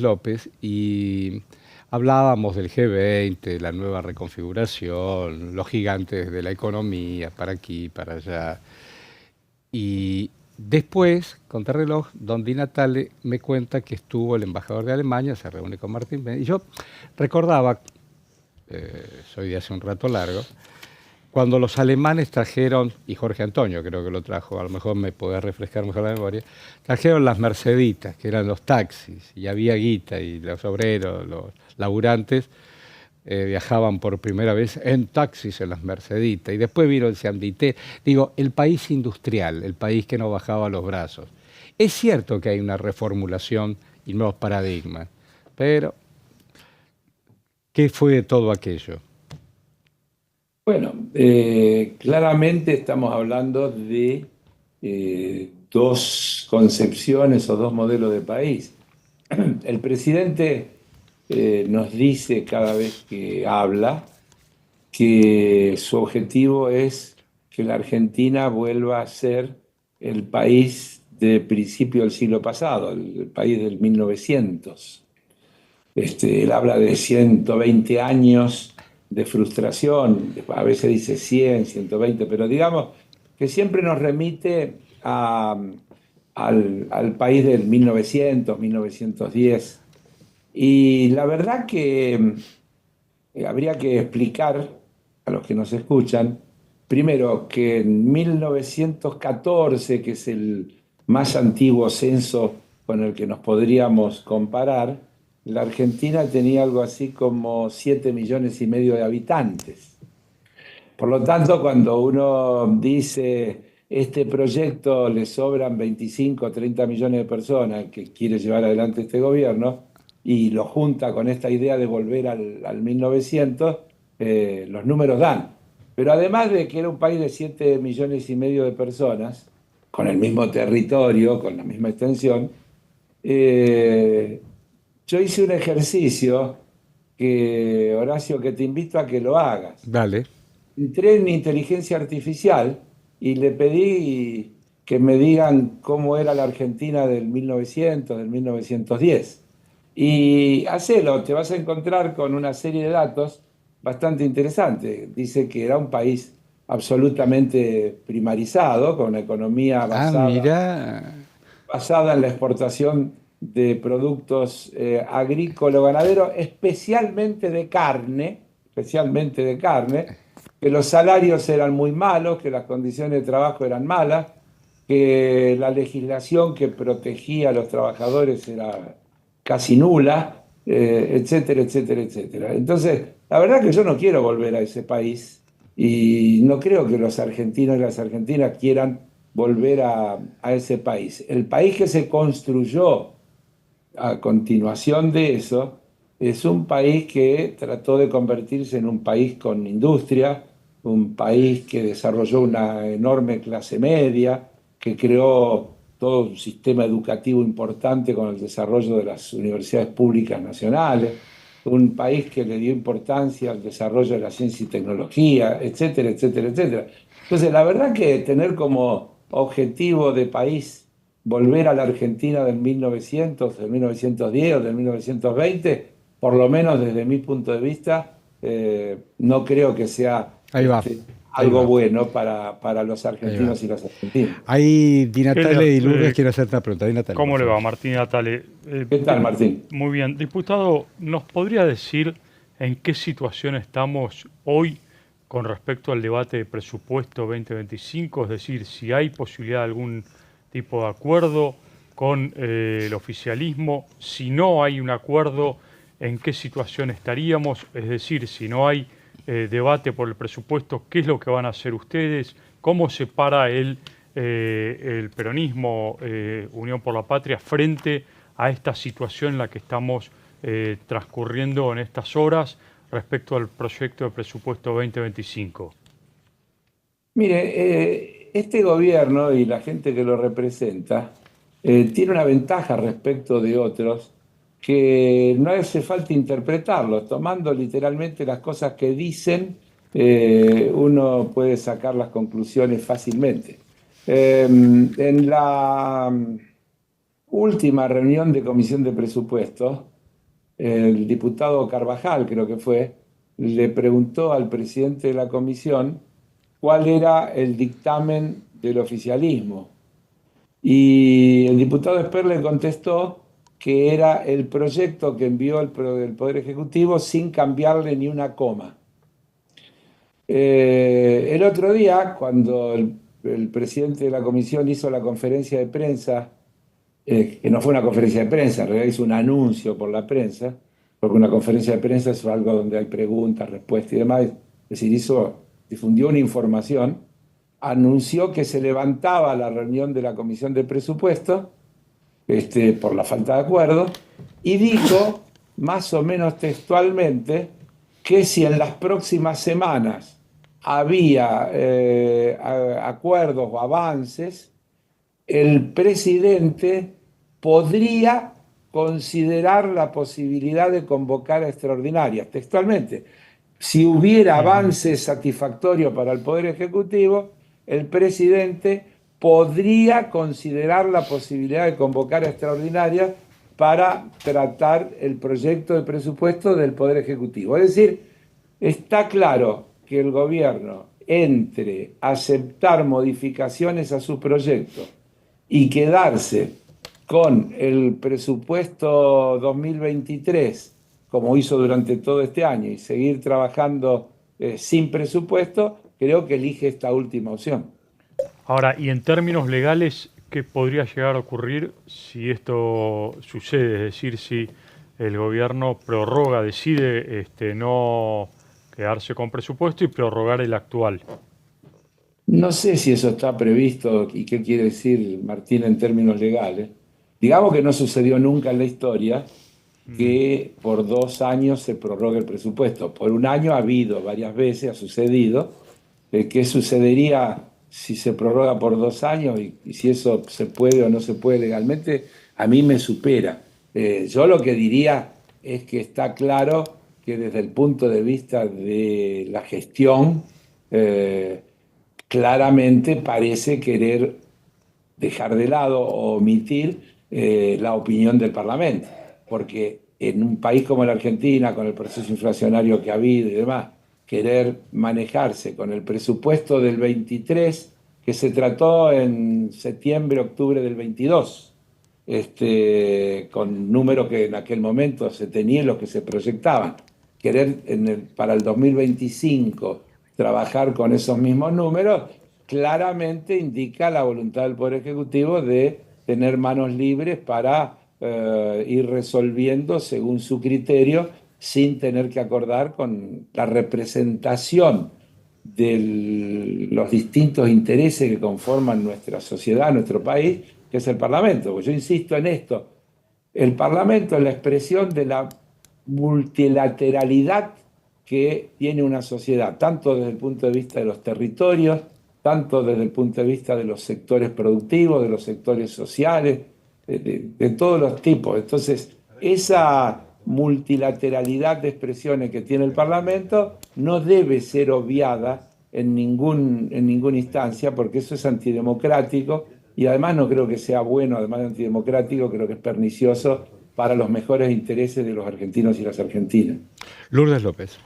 López, y hablábamos del G20, la nueva reconfiguración, los gigantes de la economía, para aquí, para allá. Y después, contrarreloj, don Di Natale me cuenta que estuvo el embajador de Alemania, se reúne con Martín, y yo recordaba, soy de hace un rato largo, cuando los alemanes trajeron, y Jorge Antonio creo que lo trajo, a lo mejor me podés refrescar mejor la memoria, trajeron las Merceditas, que eran los taxis, y había guita, y los obreros, los laburantes, viajaban por primera vez en taxis en las Merceditas, y después vino el Ciandité. Digo, el país industrial, el país que no bajaba los brazos. Es cierto que hay una reformulación y nuevos paradigmas, pero ¿qué fue de todo aquello? Bueno, claramente estamos hablando de dos concepciones o dos modelos de país. El presidente nos dice cada vez que habla que su objetivo es que la Argentina vuelva a ser el país de principio del siglo pasado, el país del 1900. Él habla de 120 años de frustración, a veces dice 100, 120, pero digamos que siempre nos remite al país del 1900, 1910. Y la verdad que habría que explicar a los que nos escuchan, primero que en 1914, que es el más antiguo censo con el que nos podríamos comparar, la Argentina tenía algo así como 7,5 millones de habitantes. Por lo tanto, cuando uno dice este proyecto le sobran 25 o 30 millones de personas que quiere llevar adelante este gobierno, y lo junta con esta idea de volver al 1900, los números dan. Pero además de que era un país de 7,5 millones de personas, con el mismo territorio, con la misma extensión, yo hice un ejercicio que, Horacio, que te invito a que lo hagas. Dale. Entré en inteligencia artificial y le pedí que me digan cómo era la Argentina del 1900, del 1910. Y hacelo, te vas a encontrar con una serie de datos bastante interesantes. Dice que era un país absolutamente primarizado, con una economía basada en la exportación de productos agrícola-ganaderos, especialmente de carne, que los salarios eran muy malos, que las condiciones de trabajo eran malas, que la legislación que protegía a los trabajadores era casi nula, etcétera, etcétera, etcétera. Entonces, la verdad que yo no quiero volver a ese país y no creo que los argentinos y las argentinas quieran volver a ese país. El país que se construyó a continuación de eso es un país que trató de convertirse en un país con industria, un país que desarrolló una enorme clase media, que creó todo un sistema educativo importante con el desarrollo de las universidades públicas nacionales, un país que le dio importancia al desarrollo de la ciencia y tecnología, etcétera, etcétera, etcétera. Entonces, la verdad que tener como objetivo de país volver a la Argentina del 1900, del 1910 o del 1920, por lo menos desde mi punto de vista, no creo que sea algo bueno para los argentinos y las argentinas. Ahí Di Natale y Lourdes quiere hacerte una pregunta. Di Natale, ¿Cómo le va, Martín Natale? ¿Qué tal, Martín? Muy bien. Diputado, ¿nos podría decir en qué situación estamos hoy con respecto al debate de presupuesto 2025? Es decir, si hay posibilidad de algún tipo de acuerdo con el oficialismo, si no hay un acuerdo, ¿en qué situación estaríamos? Es decir, si no hay debate por el presupuesto, ¿qué es lo que van a hacer ustedes? ¿Cómo se para el peronismo, Unión por la Patria, frente a esta situación en la que estamos transcurriendo en estas horas respecto al proyecto de presupuesto 2025? Mire, este gobierno y la gente que lo representa tiene una ventaja respecto de otros, que no hace falta interpretarlos, tomando literalmente las cosas que dicen, uno puede sacar las conclusiones fácilmente. En la última reunión de comisión de presupuestos, el diputado Carvajal, creo que fue, le preguntó al presidente de la comisión cuál era el dictamen del oficialismo. Y el diputado Esper le contestó que era el proyecto que envió el Poder Ejecutivo sin cambiarle ni una coma. El otro día, cuando el presidente de la comisión hizo la conferencia de prensa, que no fue una conferencia de prensa, en realidad hizo un anuncio por la prensa, porque una conferencia de prensa es algo donde hay preguntas, respuestas y demás, es decir, difundió una información, anunció que se levantaba la reunión de la Comisión de Presupuesto por la falta de acuerdo, y dijo, más o menos textualmente, que si en las próximas semanas había acuerdos o avances, el presidente podría considerar la posibilidad de convocar a extraordinarias, textualmente. Si hubiera avances satisfactorios para el Poder Ejecutivo, el presidente podría considerar la posibilidad de convocar a extraordinarias para tratar el proyecto de presupuesto del Poder Ejecutivo. Es decir, está claro que el gobierno, entre aceptar modificaciones a su proyecto y quedarse con el presupuesto 2023, como hizo durante todo este año, y seguir trabajando sin presupuesto, creo que elige esta última opción. Ahora, y en términos legales, ¿qué podría llegar a ocurrir si esto sucede? Es decir, si el gobierno prorroga, decide no quedarse con presupuesto y prorrogar el actual. No sé si eso está previsto y qué quiere decir, Martín, en términos legales. Digamos que no sucedió nunca en la historia que por 2 años se prorrogue el presupuesto. Por 1 año ha habido varias veces, ha sucedido. ¿Qué sucedería si se prorroga por 2 años y si eso se puede o no se puede legalmente? A mí me supera. Yo lo que diría es que está claro que desde el punto de vista de la gestión, claramente parece querer dejar de lado o omitir la opinión del Parlamento, porque en un país como la Argentina, con el proceso inflacionario que ha habido y demás, querer manejarse con el presupuesto del 23, que se trató en septiembre, octubre del 22, con números que en aquel momento se tenían, los que se proyectaban, querer para el 2025 trabajar con esos mismos números, claramente indica la voluntad del Poder Ejecutivo de tener manos libres para ir resolviendo según su criterio, sin tener que acordar con la representación de los distintos intereses que conforman nuestra sociedad, nuestro país, que es el Parlamento. Porque yo insisto en esto, el Parlamento es la expresión de la multilateralidad que tiene una sociedad, tanto desde el punto de vista de los territorios, tanto desde el punto de vista de los sectores productivos, de los sectores sociales, de todos los tipos. Entonces, esa multilateralidad de expresiones que tiene el Parlamento no debe ser obviada en ninguna instancia, porque eso es antidemocrático y además no creo que sea bueno, además de antidemocrático, creo que es pernicioso para los mejores intereses de los argentinos y las argentinas. Lourdes López.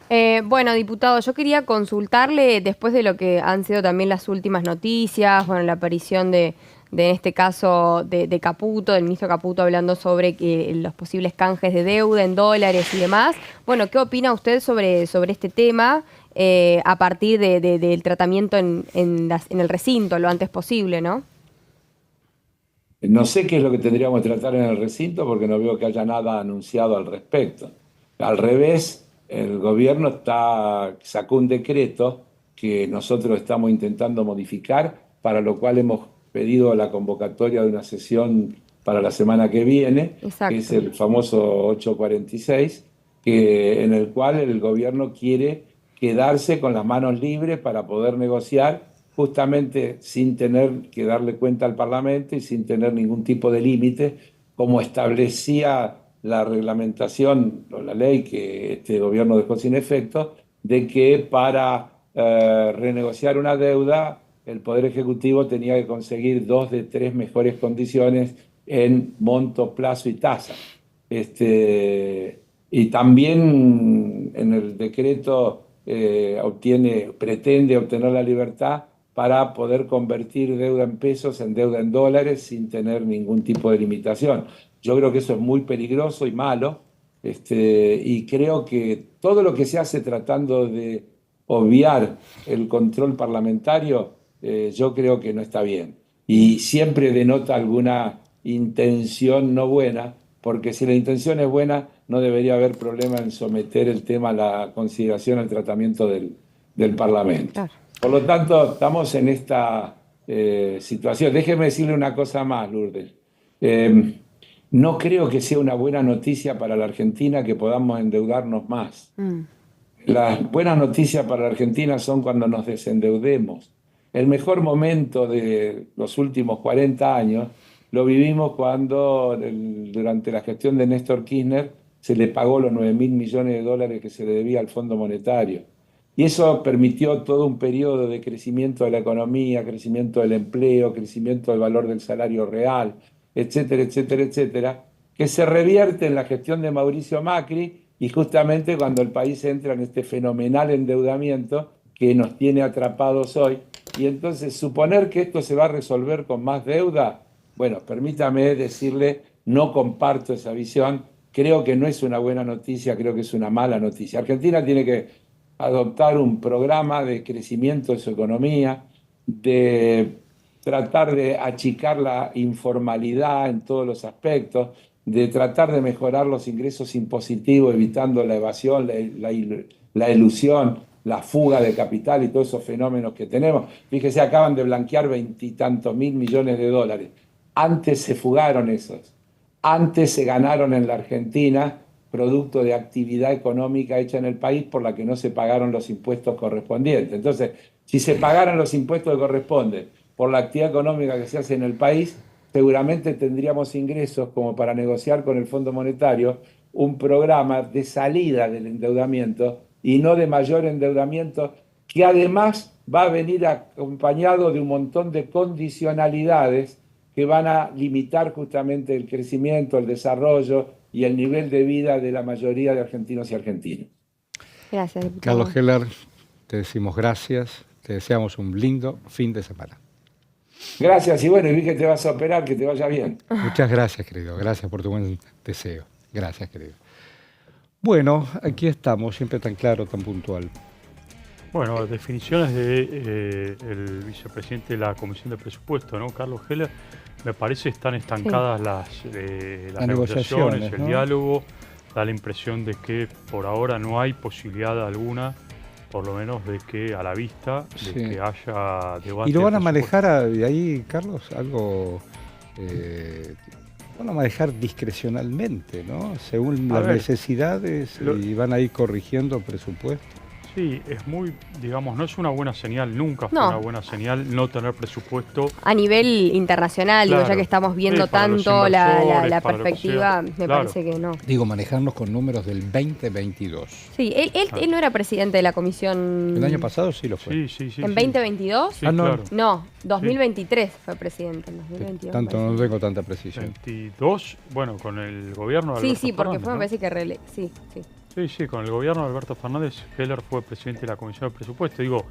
Bueno, diputado, yo quería consultarle, después de lo que han sido también las últimas noticias, bueno, la aparición de en este caso de Caputo, del ministro Caputo, hablando sobre los posibles canjes de deuda en dólares y demás. Bueno, ¿qué opina usted sobre este tema a partir del tratamiento en el recinto lo antes posible, no? No sé qué es lo que tendríamos que tratar en el recinto porque no veo que haya nada anunciado al respecto. Al revés, el gobierno sacó un decreto que nosotros estamos intentando modificar, para lo cual hemos pedido la convocatoria de una sesión para la semana que viene, Exacto. que es el famoso 846, en el cual el gobierno quiere quedarse con las manos libres para poder negociar, justamente sin tener que darle cuenta al Parlamento y sin tener ningún tipo de límite, como establecía la reglamentación o la ley que este gobierno dejó sin efecto, de que para renegociar una deuda el Poder Ejecutivo tenía que conseguir 2 de 3 mejores condiciones en monto, plazo y tasa. Y también en el decreto pretende obtener la libertad para poder convertir deuda en pesos en deuda en dólares sin tener ningún tipo de limitación. Yo creo que eso es muy peligroso y malo, y creo que todo lo que se hace tratando de obviar el control parlamentario, yo creo que no está bien. Y siempre denota alguna intención no buena, porque si la intención es buena, no debería haber problema en someter el tema a la consideración, al tratamiento del Parlamento. Claro. Por lo tanto, estamos en esta situación. Déjeme decirle una cosa más, Lourdes. No creo que sea una buena noticia para la Argentina que podamos endeudarnos más. Las buenas noticias para la Argentina son cuando nos desendeudemos. El mejor momento de los últimos 40 años lo vivimos cuando, durante la gestión de Néstor Kirchner, se le pagó los 9.000 millones de dólares que se le debía al Fondo Monetario. Y eso permitió todo un periodo de crecimiento de la economía, crecimiento del empleo, crecimiento del valor del salario real, etcétera, etcétera, etcétera, que se revierte en la gestión de Mauricio Macri y justamente cuando el país entra en este fenomenal endeudamiento que nos tiene atrapados hoy. Y entonces suponer que esto se va a resolver con más deuda, bueno, permítame decirle, no comparto esa visión, creo que no es una buena noticia, creo que es una mala noticia. Argentina tiene que adoptar un programa de crecimiento de su economía, de tratar de achicar la informalidad en todos los aspectos, de tratar de mejorar los ingresos impositivos, evitando la evasión, la elusión, la fuga de capital y todos esos fenómenos que tenemos. Fíjese, acaban de blanquear 20 y tantos mil millones de dólares. Antes se fugaron esos. Antes se ganaron en la Argentina producto de actividad económica hecha en el país por la que no se pagaron los impuestos correspondientes. Entonces, si se pagaran los impuestos que corresponden por la actividad económica que se hace en el país, seguramente tendríamos ingresos como para negociar con el Fondo Monetario un programa de salida del endeudamiento y no de mayor endeudamiento, que además va a venir acompañado de un montón de condicionalidades que van a limitar justamente el crecimiento, el desarrollo y el nivel de vida de la mayoría de argentinos y argentinas. Gracias, diputado. Carlos Heller, te decimos gracias, te deseamos un lindo fin de semana. Gracias, y bueno, y vi que te vas a operar, que te vaya bien. Muchas gracias, querido. Gracias por tu buen deseo. Gracias, querido. Bueno, aquí estamos, siempre tan claro, tan puntual. Bueno, definiciones del vicepresidente de la Comisión de Presupuesto, ¿no? Carlos Heller, me parece están estancadas las negociaciones, el diálogo. Da la impresión de que por ahora no hay posibilidad alguna, por lo menos de que a la vista, de que haya debate. ¿Y lo van a manejar de ahí, Carlos, algo... van a manejar discrecionalmente, ¿no? Según las necesidades y van a ir corrigiendo presupuestos? Sí, es muy, digamos, no es una buena señal, nunca fue una buena señal no tener presupuesto. A nivel internacional, digo, ya que estamos viendo tanto la perspectiva, me parece que no. Digo, manejarnos con números del 2022. Sí, él no era presidente de la comisión. El año pasado sí lo fue. Sí. ¿En 2022? Sí, claro. No, 2023 fue presidente, en 2022. Tanto, no tengo tanta precisión. 22, bueno, con el gobierno de Alberto porque Fernández, fue, me parece que Sí, con el gobierno de Alberto Fernández, Heller fue presidente de la Comisión de Presupuesto. Digo,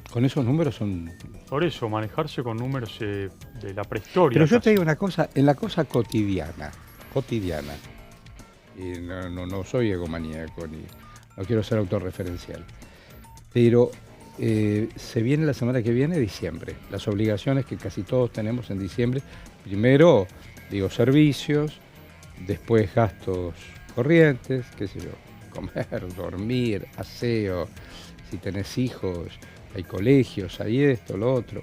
con esos números son... Por eso, manejarse con números de la prehistoria. Pero yo te digo una cosa, en la cosa cotidiana, y no soy egomaníaco, ni no quiero ser autorreferencial, pero se viene la semana que viene diciembre, las obligaciones que casi todos tenemos en diciembre, primero, digo, servicios, después gastos corrientes, qué sé yo, comer, dormir, aseo, si tenés hijos, hay colegios, hay esto, lo otro.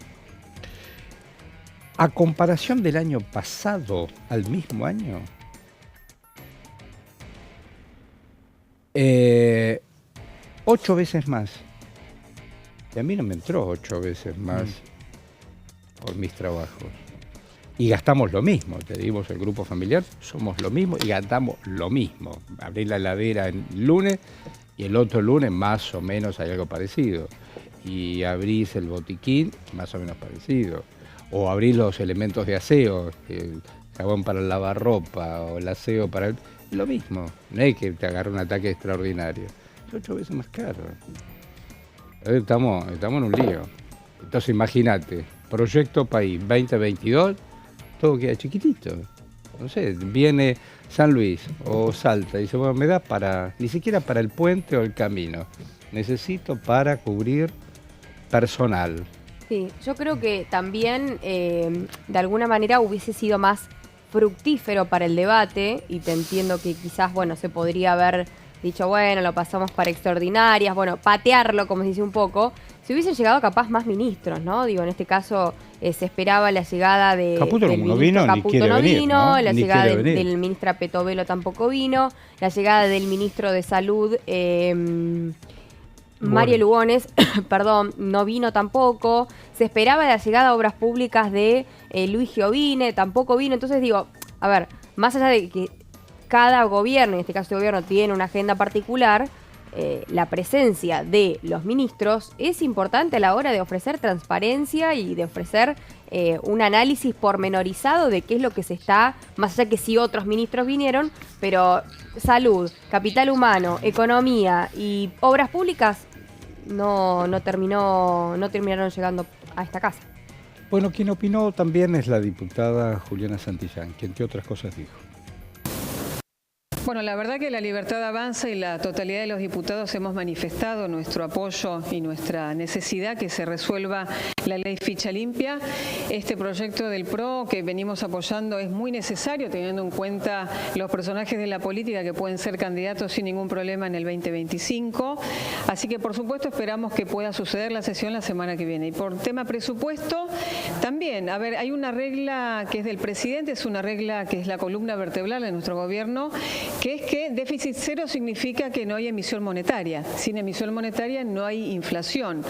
A comparación del año pasado al mismo año, 8 veces más. Y a mí no me entró 8 veces más por mis trabajos. Y gastamos lo mismo, te digo, el grupo familiar, somos lo mismo y gastamos lo mismo. Abrí la heladera el lunes y el otro lunes más o menos hay algo parecido. Y abrís el botiquín, más o menos parecido. O abrís los elementos de aseo, el jabón para lavar ropa o el aseo para... Lo mismo, no es que te agarre un ataque extraordinario. Es 8 veces más caro. Estamos en un lío. Entonces imagínate, Proyecto País 2022, todo queda chiquitito. No sé, viene San Luis o Salta y dice, bueno, me da para, ni siquiera para el puente o el camino. Necesito para cubrir personal. Sí, yo creo que también de alguna manera hubiese sido más fructífero para el debate, y te entiendo que quizás, bueno, se podría haber dicho, bueno, lo pasamos para extraordinarias, bueno, patearlo, como se dice un poco, si hubiesen llegado capaz más ministros, ¿no? Digo, en este caso se esperaba la llegada del ministro Caputo, no vino, la llegada del ministro Petovelo tampoco vino, la llegada del ministro de Salud, Mario Lugones, perdón, no vino tampoco. Se esperaba la llegada a Obras Públicas de Luis Giovine, tampoco vino. Entonces digo, a ver, más allá de que cada gobierno, en este caso el gobierno, tiene una agenda particular, la presencia de los ministros es importante a la hora de ofrecer transparencia y de ofrecer un análisis pormenorizado de qué es lo que se está, más allá que sí otros ministros vinieron, pero salud, capital humano, economía y obras públicas no terminaron llegando a esta casa. Bueno, quien opinó también es la diputada Juliana Santillán, que entre otras cosas dijo. Bueno, la verdad que la Libertad Avanza y la totalidad de los diputados hemos manifestado nuestro apoyo y nuestra necesidad que se resuelva la ley ficha limpia. Este proyecto del PRO que venimos apoyando es muy necesario teniendo en cuenta los personajes de la política que pueden ser candidatos sin ningún problema en el 2025. Así que por supuesto esperamos que pueda suceder la sesión la semana que viene. Y por tema presupuesto, también, a ver, hay una regla que es del presidente, es una regla que es la columna vertebral de nuestro gobierno, que es que déficit cero significa que no hay emisión monetaria. Sin emisión monetaria no hay inflación.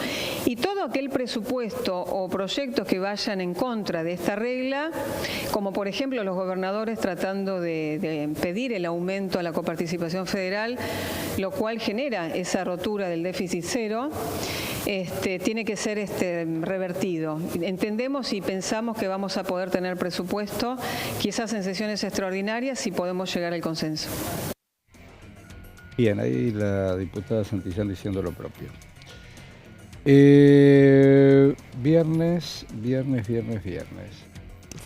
Y todo aquel presupuesto o proyectos que vayan en contra de esta regla, como por ejemplo los gobernadores tratando de pedir el aumento a la coparticipación federal, lo cual genera esa rotura del déficit cero, tiene que ser revertido. Entendemos y pensamos que vamos a poder tener presupuesto, quizás en sesiones extraordinarias, si podemos llegar al consenso. Bien, ahí la diputada Santillán diciendo lo propio. Viernes.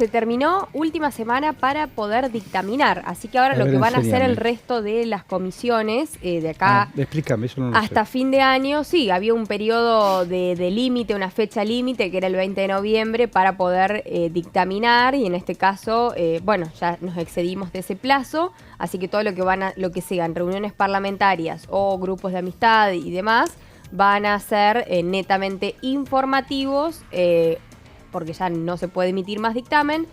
se terminó última semana para poder dictaminar. Así que ahora lo que van a hacer el resto de las comisiones de acá explícame, eso no lo hasta sé. fin de año, sí, había un periodo de límite, una fecha límite, que era el 20 de noviembre, para poder dictaminar, y en este caso, bueno, ya nos excedimos de ese plazo, así que todo lo que sean reuniones parlamentarias o grupos de amistad y demás, van a ser netamente informativos, porque ya no se puede emitir más dictamen,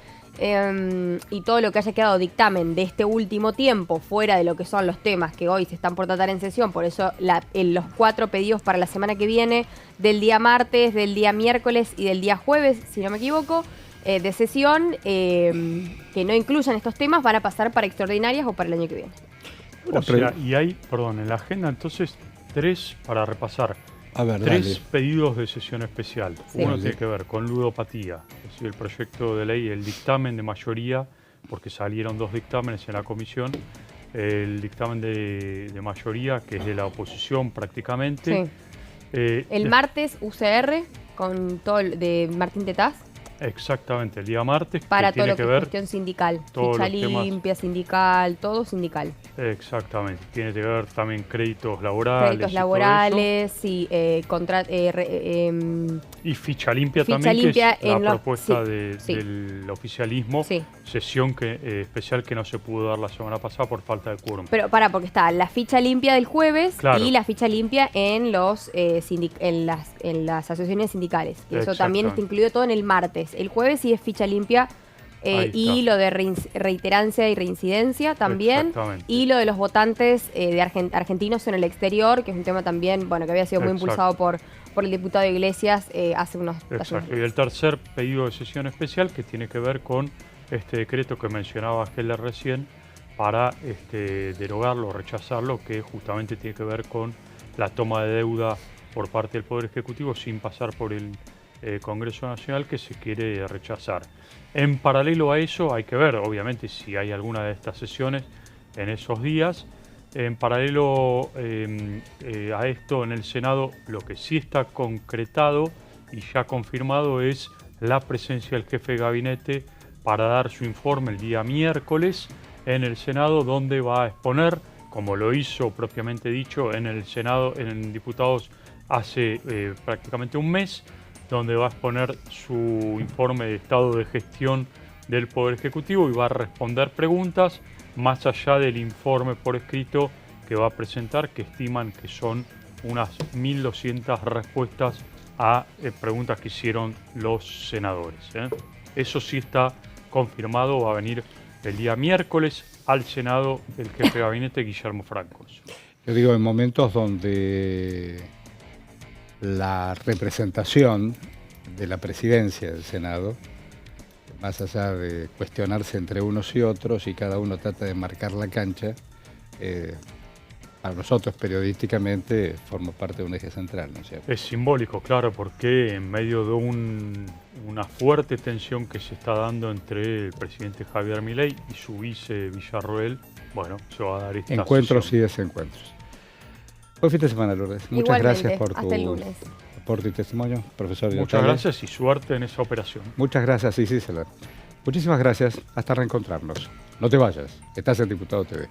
y todo lo que haya quedado dictamen de este último tiempo, fuera de lo que son los temas que hoy se están por tratar en sesión, por eso los 4 pedidos para la semana que viene, del día martes, del día miércoles y del día jueves, si no me equivoco, de sesión, que no incluyan estos temas, van a pasar para extraordinarias o para el año que viene. O sea, y hay, perdón, en la agenda entonces 3 para repasar. A ver, 3 pedidos de sesión especial. Sí. Uno tiene que ver con ludopatía, es decir, el proyecto de ley, el dictamen de mayoría, porque salieron 2 dictámenes en la comisión. El dictamen de mayoría, que es de la oposición prácticamente. Sí. El martes UCR, con todo de Martín Tetaz. Exactamente, el día martes. Para que todo tiene lo que que es ver cuestión sindical. todos Ficha los temas. limpia, sindical, todo sindical. Exactamente, tiene que ver también créditos laborales. Créditos y todo laborales, sí, y ficha limpia ficha también, limpia que es en la los- propuesta sí. del oficialismo. Sí. Sesión especial que no se pudo dar la semana pasada por falta de quórum. Pero porque está la ficha limpia del jueves, Claro. y la ficha limpia en los en las asociaciones sindicales. Y eso también está Exactamente. incluido todo en el martes. El jueves sí es ficha limpia, Ahí y está. lo de reiterancia y reincidencia también. Exactamente. Y lo de los votantes de argentinos en el exterior, que es un tema también, bueno, que había sido muy Exacto. impulsado por el diputado Iglesias hace unos Exacto. Y el tercer pedido de sesión especial, que tiene que ver con este decreto que mencionaba Heller recién, para derogarlo o rechazarlo, que justamente tiene que ver con la toma de deuda por parte del Poder Ejecutivo sin pasar por el Congreso Nacional, que se quiere rechazar. En paralelo a eso hay que ver, obviamente, si hay alguna de estas sesiones en esos días. En paralelo a esto, en el Senado, lo que sí está concretado y ya confirmado es la presencia del jefe de gabinete para dar su informe el día miércoles en el Senado, donde va a exponer, como lo hizo propiamente dicho en el Senado, en diputados hace prácticamente un mes, donde va a exponer su informe de estado de gestión del Poder Ejecutivo y va a responder preguntas más allá del informe por escrito que va a presentar, que estiman que son unas 1.200 respuestas a preguntas que hicieron los senadores. Eso sí está confirmado, va a venir el día miércoles al Senado el jefe de gabinete Guillermo Francos. Yo digo, en momentos donde la representación de la presidencia del Senado, más allá de cuestionarse entre unos y otros y cada uno trata de marcar la cancha, para nosotros periodísticamente forma parte de un eje central, ¿no es cierto? Es simbólico, claro, porque en medio de una fuerte tensión que se está dando entre el presidente Javier Milei y su vice Villarroel, bueno, se va a dar esta Encuentros sesión. y desencuentros. Buen fin de semana, Lourdes. Muchas Igualmente, gracias por hasta el lunes. aporte y testimonio, profesor. Muchas gracias y suerte en esa operación. Muchas gracias, sí, César. Muchísimas gracias. Hasta reencontrarnos. No te vayas. Estás en Diputado TV.